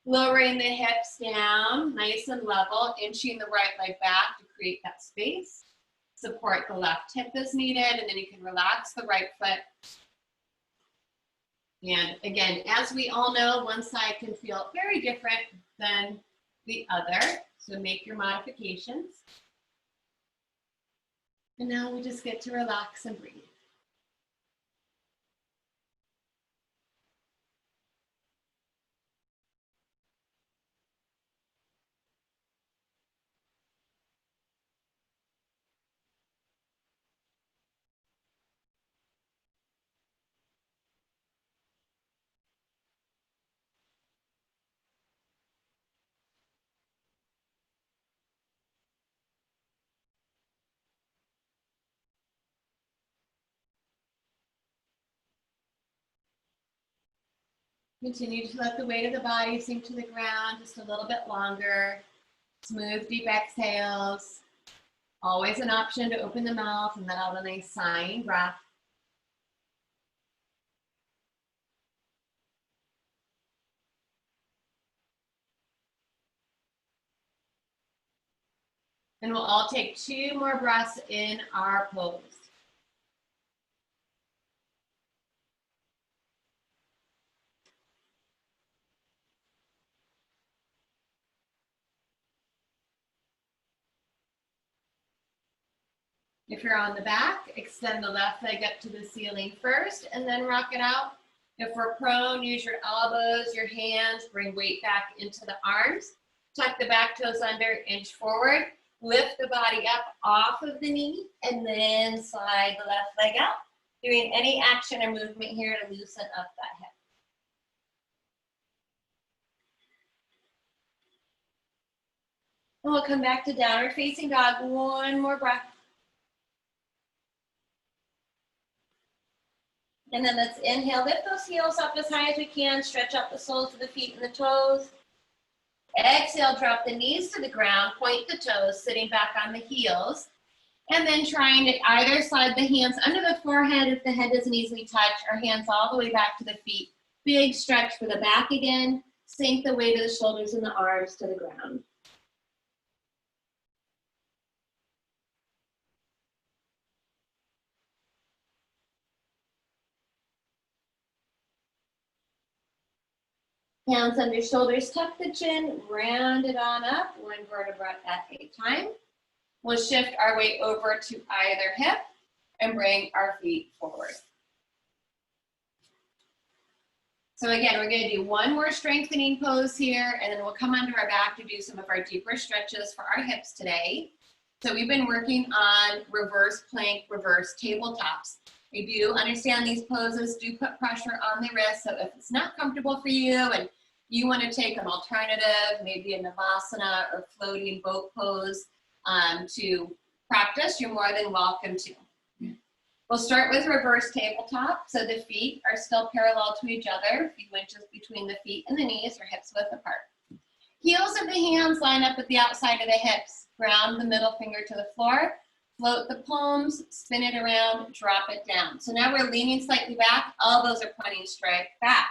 Speaker 1: Lowering the hips down, nice and level, inching the right leg back to create that space. Support the left hip as needed, and then you can relax the right foot. And again, as we all know, one side can feel very different than the other, so make your modifications. And now we just get to relax and breathe. Continue to let the weight of the body sink to the ground just a little bit longer. Smooth, deep exhales. Always an option to open the mouth and let out a nice sighing breath. And we'll all take 2 more breaths in our pose. If you're on the back, extend the left leg up to the ceiling first and then rock it out. If we're prone, use your elbows, your hands, bring weight back into the arms. Tuck the back toes under, inch forward. Lift the body up off of the knee and then slide the left leg out. Doing any action or movement here to loosen up that hip. And we'll come back to downward facing dog. One more breath. And then let's inhale, lift those heels up as high as we can, stretch out the soles of the feet and the toes. Exhale, drop the knees to the ground, point the toes, sitting back on the heels. And then trying to either slide the hands under the forehead if the head doesn't easily touch, or hands all the way back to the feet. Big stretch for the back again. Sink the weight of the shoulders and the arms to the ground. Hands under shoulders, tuck the chin, round it on up, one vertebra at a time. We'll shift our weight over to either hip and bring our feet forward. So again, we're gonna do one more strengthening pose here, and then we'll come under our back to do some of our deeper stretches for our hips today. So we've been working on reverse plank, reverse tabletops. I do understand these poses do put pressure on the wrist, so if it's not comfortable for you and you want to take an alternative, maybe a Navasana or floating boat pose to practice, you're more than welcome to. We'll start with reverse tabletop. So the feet are still parallel to each other, a few inches between the feet and the knees, or hips width apart. Heels of the hands line up with the outside of the hips. Ground the middle finger to the floor. Float the palms, spin it around, drop it down. So now we're leaning slightly back. Elbows are pointing straight back.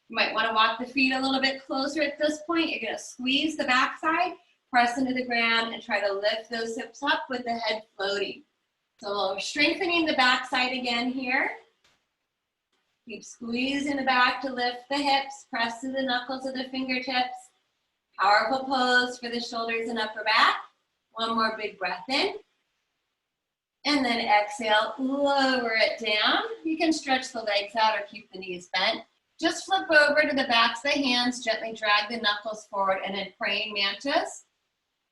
Speaker 1: You might want to walk the feet a little bit closer at this point. You're going to squeeze the backside, press into the ground, and try to lift those hips up with the head floating. So we're strengthening the backside again here. Keep squeezing the back to lift the hips, press to the knuckles of the fingertips. Powerful pose for the shoulders and upper back. One more big breath in. And then exhale, lower it down. You can stretch the legs out or keep the knees bent. Just flip over to the backs of the hands, gently drag the knuckles forward, and then praying mantis.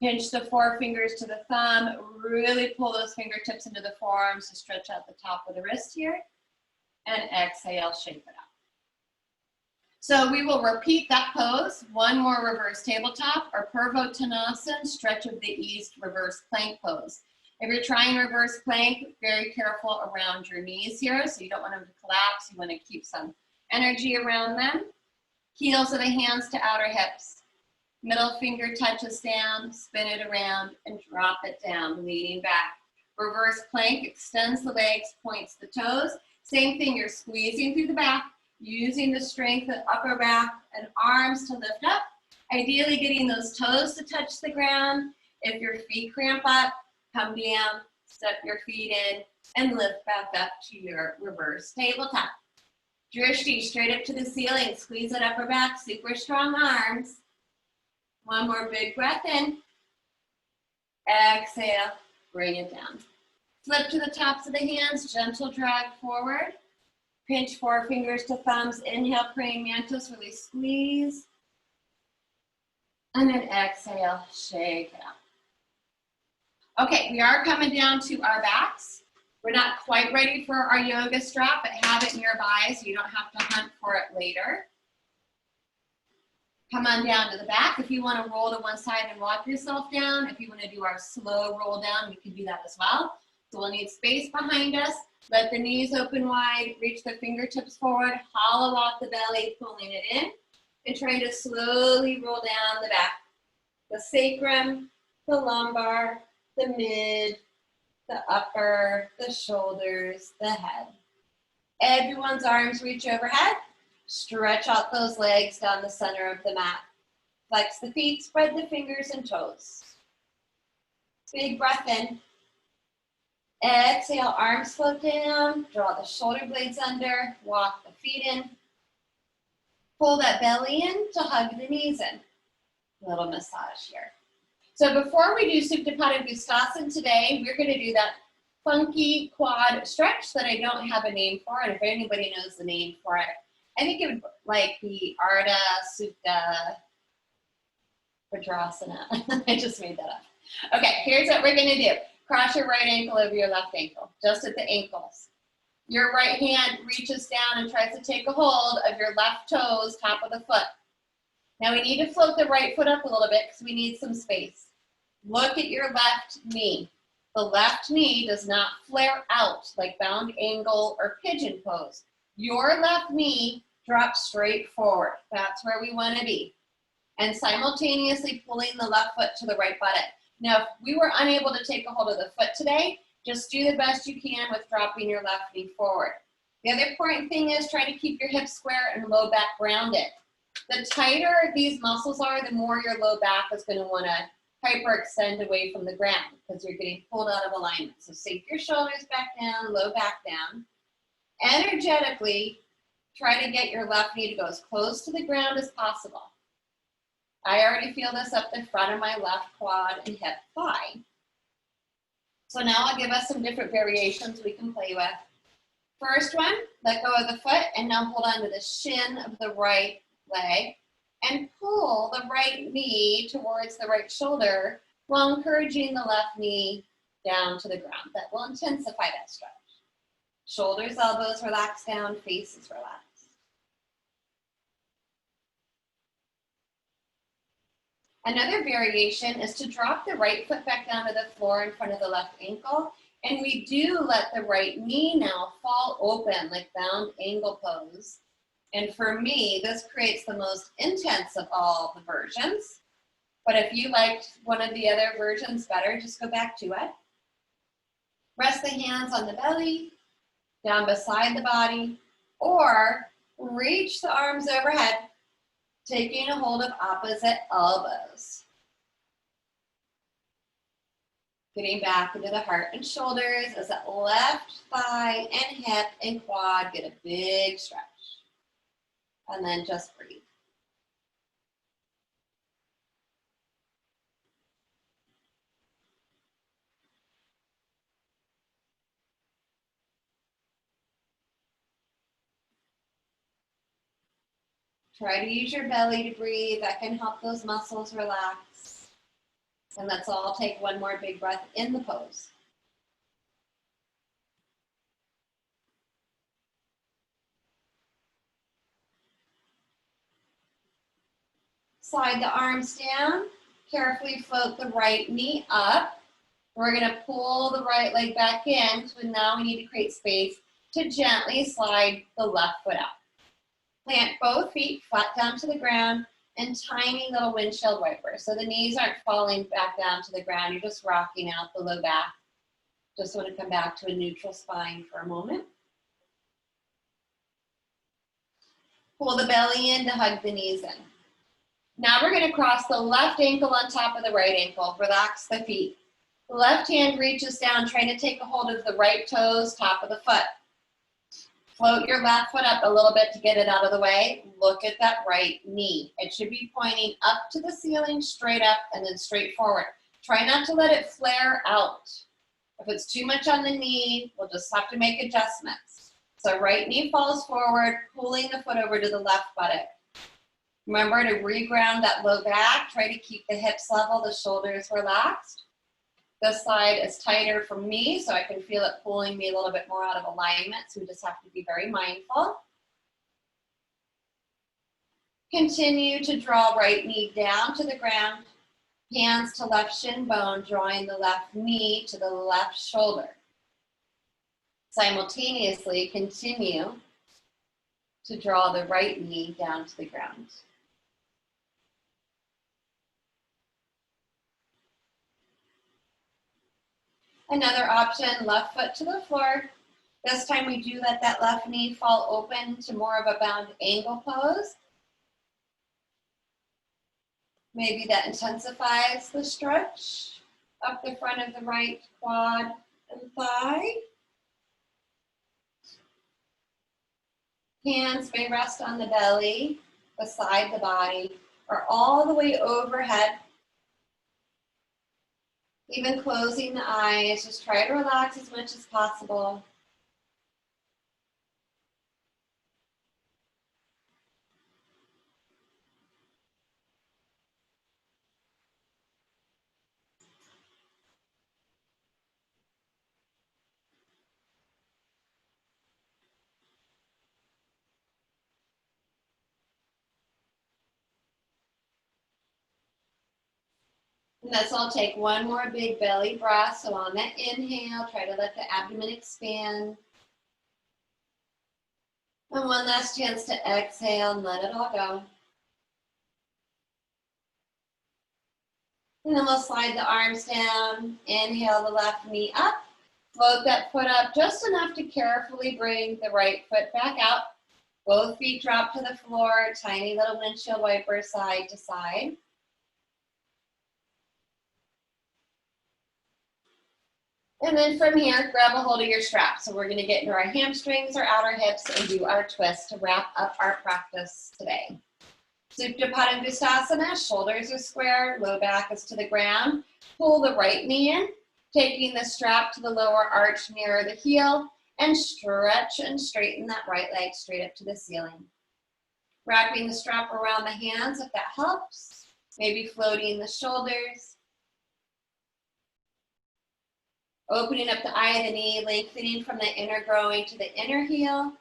Speaker 1: Pinch the forefingers to the thumb, really pull those fingertips into the forearms to stretch out the top of the wrist here. And exhale, shake it up. So we will repeat that pose, one more reverse tabletop or Purvottanasana, stretch of the east reverse plank pose. If you're trying reverse plank, very careful around your knees here, so you don't want them to collapse. You want to keep some energy around them. Heels of the hands to outer hips. Middle finger touches down, spin it around, and drop it down, leaning back. Reverse plank extends the legs, points the toes. Same thing, you're squeezing through the back, using the strength of upper back and arms to lift up. Ideally getting those toes to touch the ground. If your feet cramp up, come down, step your feet in, and lift back up to your reverse tabletop. Drishti, straight up to the ceiling, squeeze that upper back, super strong arms. One more big breath in. Exhale, bring it down. Flip to the tops of the hands, gentle drag forward. Pinch forefingers to thumbs, inhale, praying mantis, really squeeze. And then exhale, shake it out. Okay, we are coming down to our backs. We're not quite ready for our yoga strap, but have it nearby so you don't have to hunt for it later. Come on down to the back. If you want to roll to one side and walk yourself down, if you want to do our slow roll down, we can do that as well. So we'll need space behind us. Let the knees open wide, reach the fingertips forward, hollow out the belly, pulling it in, and try to slowly roll down the back. The sacrum, the lumbar, the mid, the upper, the shoulders, the head. Everyone's arms reach overhead. Stretch out those legs down the center of the mat. Flex the feet, spread the fingers and toes. Big breath in. Exhale, arms float down. Draw the shoulder blades under. Walk the feet in. Pull that belly in to hug the knees in. A little massage here. So before we do Supta Pada Gustasana today, we're going to do that funky quad stretch that I don't have a name for. And if anybody knows the name for it, I think it would like be Ardha Supta Vajrasana. I just made that up. Okay, here's what we're going to do. Cross your right ankle over your left ankle, just at the ankles. Your right hand reaches down and tries to take a hold of your left toes, top of the foot. Now we need to float the right foot up a little bit because we need some space. Look at your left knee. The left knee does not flare out like bound angle or pigeon pose. Your left knee drops straight forward. That's where we want to be. And simultaneously pulling the left foot to the right buttock. Now, if we were unable to take a hold of the foot today, just do the best you can with dropping your left knee forward. The other important thing is try to keep your hips square and low back rounded. The tighter these muscles are, the more your low back is going to want to hyperextend away from the ground because you're getting pulled out of alignment. So sink your shoulders back down, low back down. Energetically, try to get your left knee to go as close to the ground as possible. I already feel this up the front of my left quad and hip thigh. So now I'll give us some different variations we can play with. First one, let go of the foot and now hold on to the shin of the right leg and pull the right knee towards the right shoulder while encouraging the left knee down to the ground. That will intensify that stretch. Shoulders, elbows relax down, face is relaxed. Another variation is to drop the right foot back down to the floor in front of the left ankle. And we do let the right knee now fall open like bound angle pose. And for me, this creates the most intense of all the versions. But if you liked one of the other versions better, just go back to it. Rest the hands on the belly, down beside the body, or reach the arms overhead, taking a hold of opposite elbows. Getting back into the heart and shoulders as that left thigh and hip and quad get a big stretch. And then just breathe. Try to use your belly to breathe. That can help those muscles relax. And let's all take one more big breath in the pose. Slide the arms down. Carefully float the right knee up. We're going to pull the right leg back in. So now we need to create space to gently slide the left foot out. Plant both feet flat down to the ground and tiny little windshield wipers. So the knees aren't falling back down to the ground. You're just rocking out the low back. Just want to come back to a neutral spine for a moment. Pull the belly in to hug the knees in. Now we're going to cross the left ankle on top of the right ankle. Relax the feet. The left hand reaches down, trying to take a hold of the right toes, top of the foot. Float your left foot up a little bit to get it out of the way. Look at that right knee. It should be pointing up to the ceiling, straight up, and then straight forward. Try not to let it flare out. If it's too much on the knee, we'll just have to make adjustments. So right knee falls forward, pulling the foot over to the left buttock. Remember to reground that low back. Try to keep the hips level, the shoulders relaxed. This side is tighter for me, so I can feel it pulling me a little bit more out of alignment, so we just have to be very mindful. Continue to draw right knee down to the ground, hands to left shin bone, drawing the left knee to the left shoulder. Simultaneously, continue to draw the right knee down to the ground. Another option, left foot to the floor. This time we do let that left knee fall open to more of a bound angle pose. Maybe that intensifies the stretch up the front of the right quad and thigh. Hands may rest on the belly, beside the body, or all the way overhead. Even closing the eyes, just try to relax as much as possible. And let's all take one more big belly breath. So on that inhale, try to let the abdomen expand. And one last chance to exhale and let it all go. And then we'll slide the arms down. Inhale the left knee up. Float that foot up just enough to carefully bring the right foot back out. Both feet drop to the floor. Tiny little windshield wiper side to side. And then from here, grab a hold of your strap. So we're going to get into our hamstrings or outer hips and do our twist to wrap up our practice today. Supta Padangusthasana, shoulders are square, low back is to the ground. Pull the right knee in, taking the strap to the lower arch near the heel, And stretch and straighten that right leg straight up to the ceiling. Wrapping the strap around the hands if that helps. Maybe floating the shoulders. Opening up the eye of the knee, lengthening from the inner groin to the inner heel.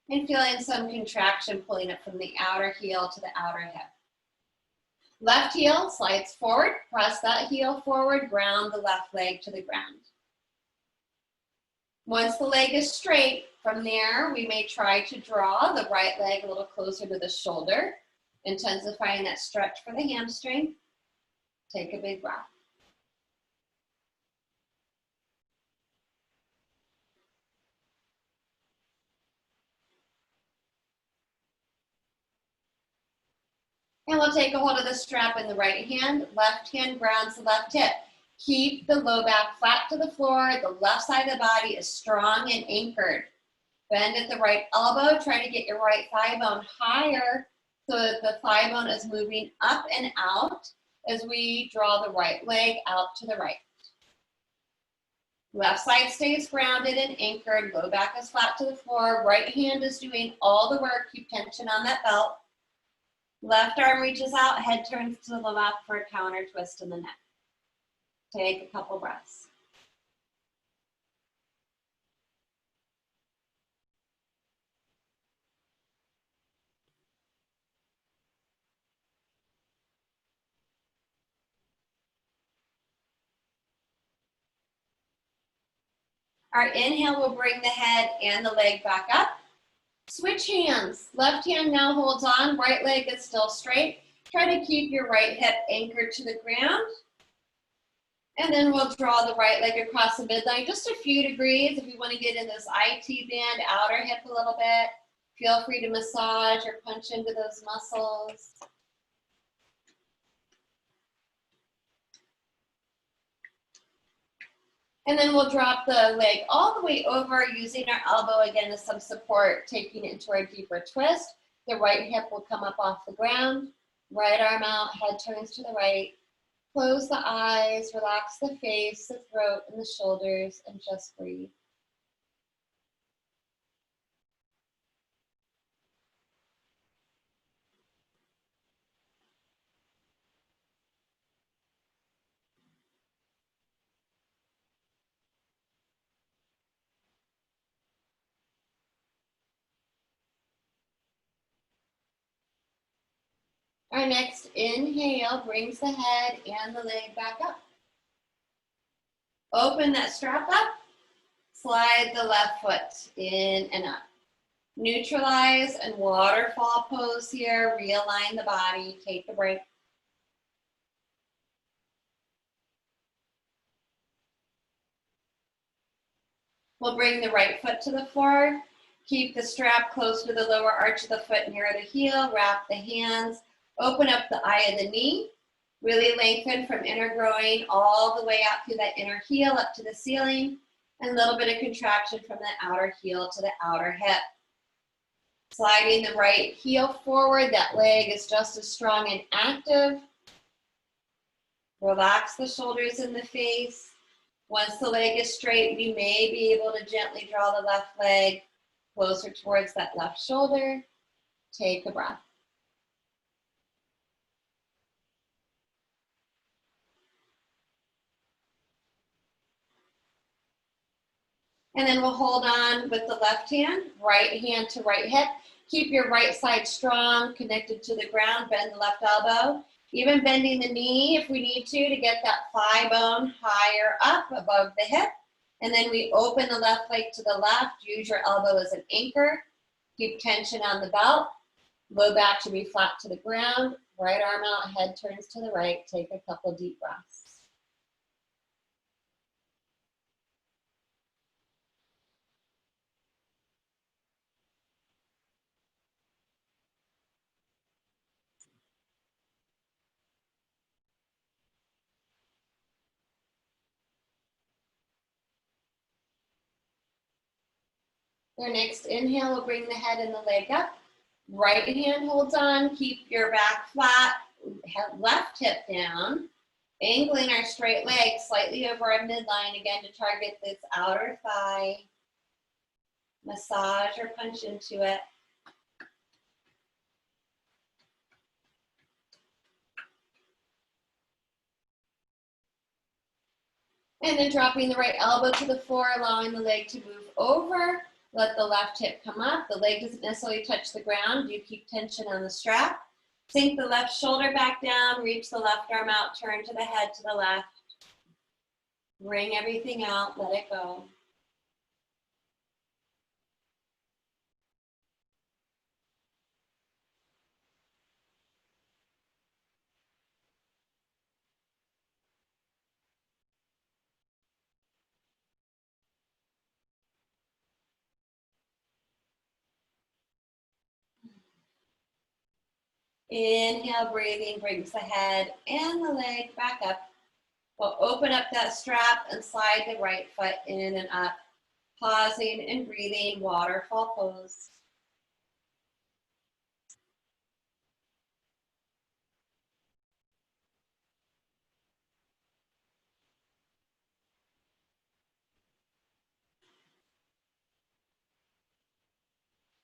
Speaker 1: And feeling some contraction pulling up from the outer heel to the outer hip. Left heel slides forward, press that heel forward, ground the left leg to the ground. Once the leg is straight, from there we may try to draw the right leg a little closer to the shoulder, intensifying that stretch for the hamstring. Take a big breath. And we'll take a hold of the strap in the right hand. Left hand grounds the left hip. Keep the low back flat to the floor. The left side of the body is strong and anchored. Bend at the right elbow. Try to get your right thigh bone higher so that the thigh bone is moving up and out as we draw the right leg out to the right. Left side stays grounded and anchored. Low back is flat to the floor. Right hand is doing all the work. Keep tension on that belt. Left arm reaches out, head turns to the left for a counter twist in the neck. Take a couple breaths. Our inhale will bring the head and the leg back up. Switch hands. Left hand now holds on, right leg is still straight. Try to keep your right hip anchored to the ground. And then we'll draw the right leg across the midline just a few degrees. If you want to get in this IT band, outer hip a little bit, feel free to massage or punch into those muscles. And then we'll drop the leg all the way over using our elbow again as some support, taking it into our deeper twist. The right hip will come up off the ground. Right arm out, head turns to the right. Close the eyes, relax the face, the throat, and the shoulders, and just breathe. Our next inhale brings the head and the leg back up. Open that strap up. Slide the left foot in and up. Neutralize and waterfall pose here. Realign the body. Take a break. We'll bring the right foot to the floor. Keep the strap close to the lower arch of the foot near the heel. Wrap the hands. Open up the eye of the knee. Really lengthen from inner groin all the way out through that inner heel up to the ceiling. And a little bit of contraction from the outer heel to the outer hip. Sliding the right heel forward. That leg is just as strong and active. Relax the shoulders and the face. Once the leg is straight, we may be able to gently draw the left leg closer towards that left shoulder. Take a breath. And then we'll hold on with the left hand to right hip. Keep your right side strong, connected to the ground. Bend the left elbow. Even bending the knee if we need to get that thigh bone higher up above the hip. And then we open the left leg to the left. Use your elbow as an anchor. Keep tension on the belt. Low back should be flat to the ground. Right arm out, head turns to the right. Take a couple deep breaths. Your next inhale will bring the head and the leg up. Right hand holds on. Keep your back flat. Left hip down. Angling our straight leg slightly over our midline again to target this outer thigh. massage or punch into it. And then dropping the right elbow to the floor, allowing the leg to move over. Let the left hip come up. The leg doesn't necessarily touch the ground. You keep tension on the strap. Sink the left shoulder back down. Reach the left arm out. Turn to the head to the left. Bring everything out. Let it go. Inhale, breathing brings the head and the leg back up. We'll open up that strap and slide the right foot in and up. Pausing and breathing, waterfall pose.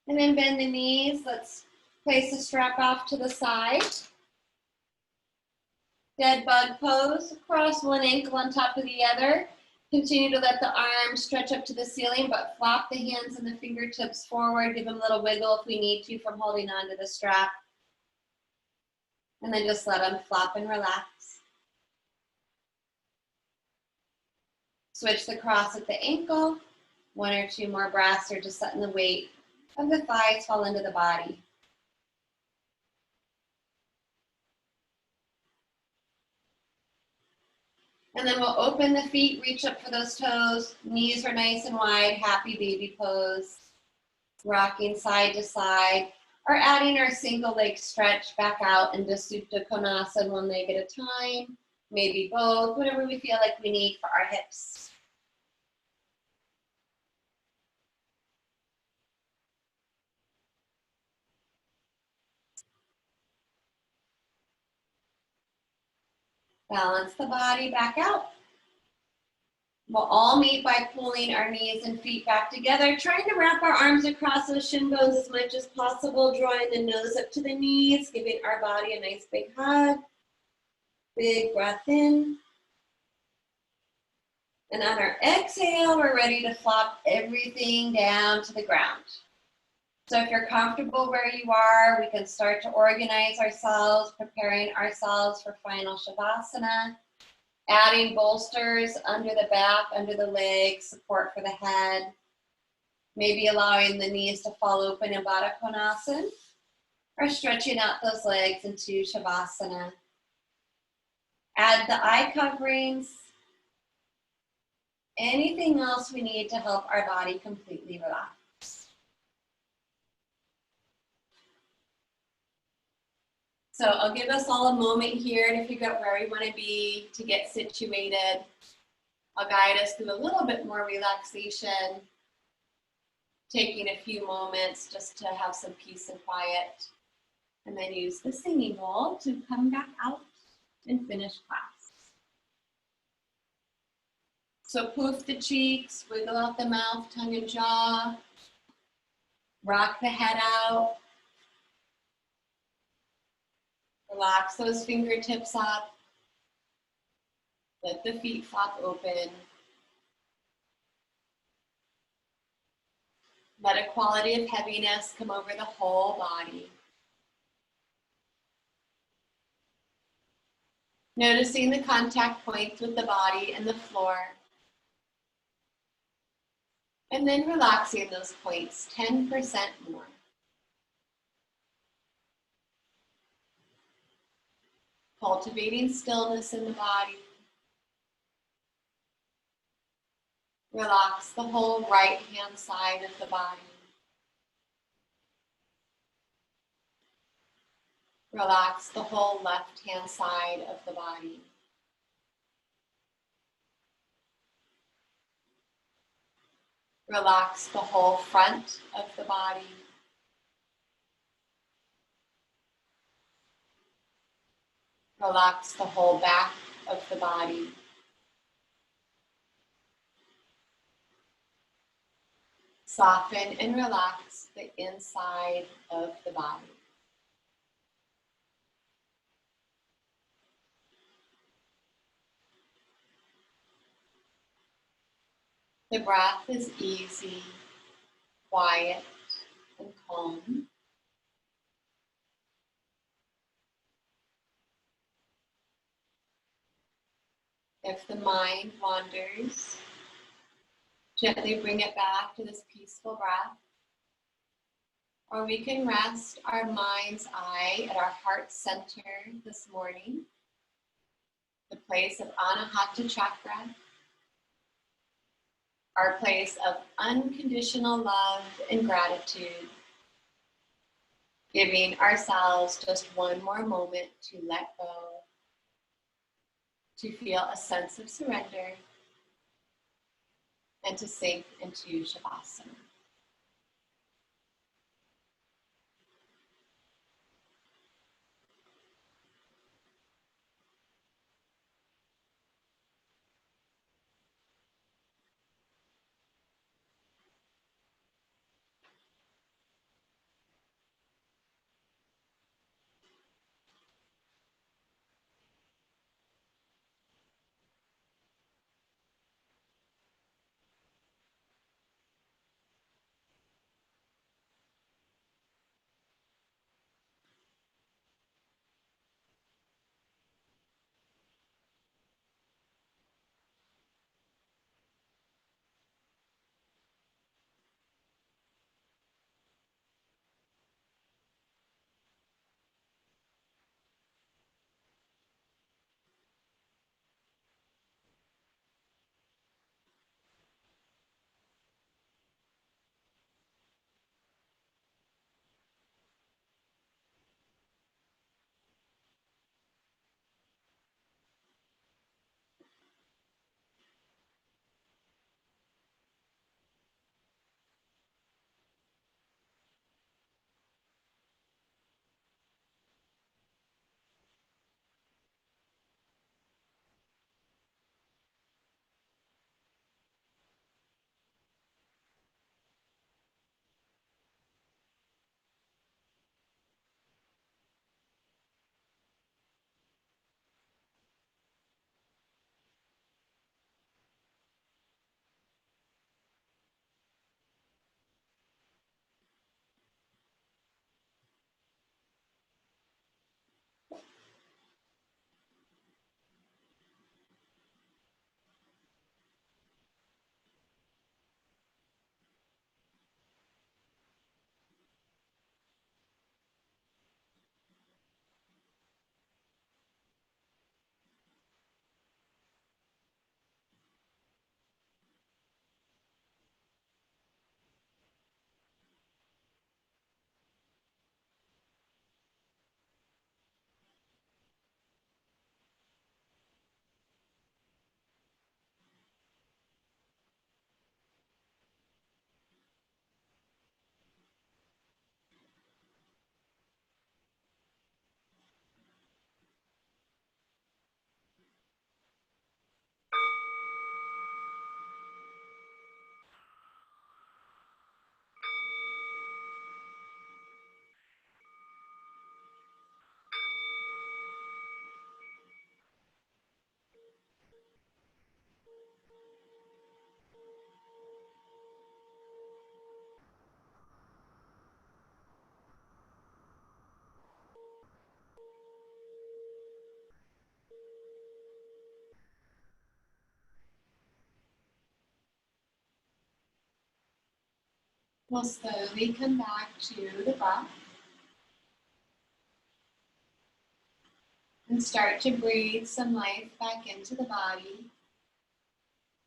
Speaker 1: And then bend the knees. Let's place the strap off to the side. Dead bug pose. Cross one ankle on top of the other. Continue to let the arms stretch up to the ceiling, but flop the hands and the fingertips forward. Give them a little wiggle if we need to from holding on to the strap. And then just let them flop and relax. Switch the cross at the ankle. One or two more breaths, or just letting the weight of the thighs fall into the body. And then we'll open the feet, reach up for those toes. Knees are nice and wide, happy baby pose. Rocking side to side, or adding our single leg stretch back out into Supta Konasana, one leg at a time. Maybe both, whatever we feel like we need for our hips. Balance the body back out. We'll all meet by pulling our knees and feet back together, trying to wrap our arms across those shin bones as much as possible, drawing the nose up to the knees, giving our body a nice big hug. Big breath in. And on our exhale, we're ready to flop everything down to the ground. So if you're comfortable where you are, we can start to organize ourselves, preparing ourselves for final Shavasana. Adding bolsters under the back, under the legs, support for the head. Maybe allowing the knees to fall open in Baddha Konasana, or stretching out those legs into Shavasana. Add the eye coverings. Anything else we need to help our body completely relax. So I'll give us all a moment here to figure out where we want to be, to get situated. I'll guide us through a little bit more relaxation, taking a few moments just to have some peace and quiet, and then use the singing bowl to come back out and finish class. So poof the cheeks, wiggle out the mouth, tongue and jaw, rock the head out. Relax those fingertips up. Let the feet flop open. Let a quality of heaviness come over the whole body. Noticing the contact points with the body and the floor. And then relaxing those points 10% more. Cultivating stillness in the body. Relax the whole right hand side of the body. Relax the whole left hand side of the body. Relax the whole front of the body. Relax the whole back of the body. Soften and relax the inside of the body. The breath is easy, quiet, and calm. If the mind wanders, gently bring it back to this peaceful breath. Or we can rest our mind's eye at our heart center this morning, the place of Anahata chakra, our place of unconditional love and gratitude, giving ourselves just one more moment to let go, to feel a sense of surrender, and to sink into Shavasana. We'll slowly come back to the breath and start to breathe some life back into the body,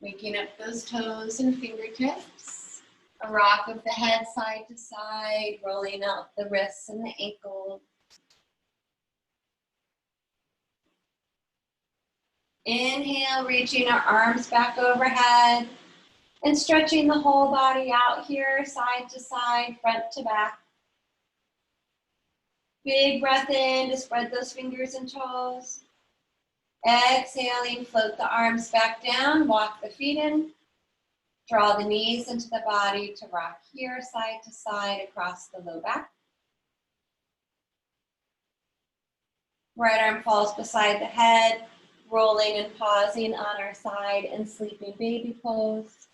Speaker 1: waking up those toes and fingertips, a rock of the head side to side, rolling out the wrists and the ankles. Inhale, reaching our arms back overhead and stretching the whole body out here, side to side, front to back. Big breath in to spread those fingers and toes. Exhaling, float the arms back down, walk the feet in. Draw the knees into the body to rock here, side to side, across the low back. Right arm falls beside the head, rolling and pausing on our side in sleeping baby pose.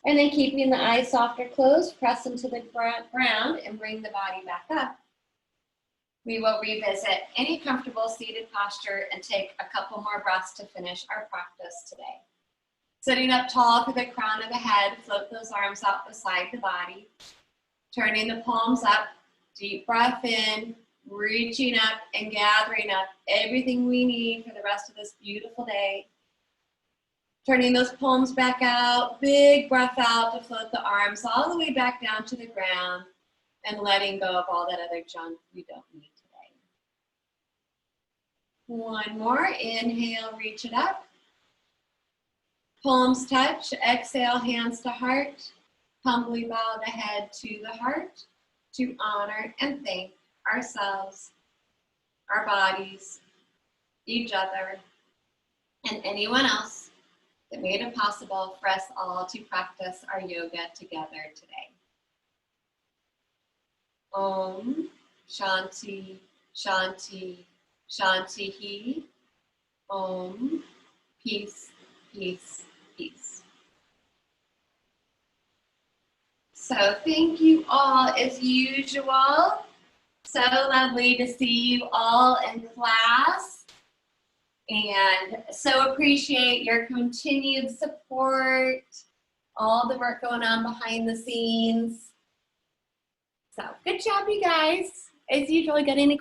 Speaker 1: And then keeping the eyes soft or closed, press into the ground and bring the body back up. We will revisit any comfortable seated posture and take a couple more breaths to finish our practice today. Sitting up tall through the crown of the head, float those arms out beside the body. Turning the palms up, deep breath in, reaching up and gathering up everything we need for the rest of this beautiful day. Turning those palms back out, big breath out to float the arms all the way back down to the ground and letting go of all that other junk we don't need today. One more, inhale, reach it up. Palms touch, exhale, hands to heart. Humbly bow the head to the heart to honor and thank ourselves, our bodies, each other, and anyone else that made it possible for us all to practice our yoga together today. Om Shanti Shanti Shanti. Om peace, peace, peace. So thank you all as usual. So lovely to see you all in class. And so appreciate your continued support, all the work going on behind the scenes. So good job, you guys. As usual, got any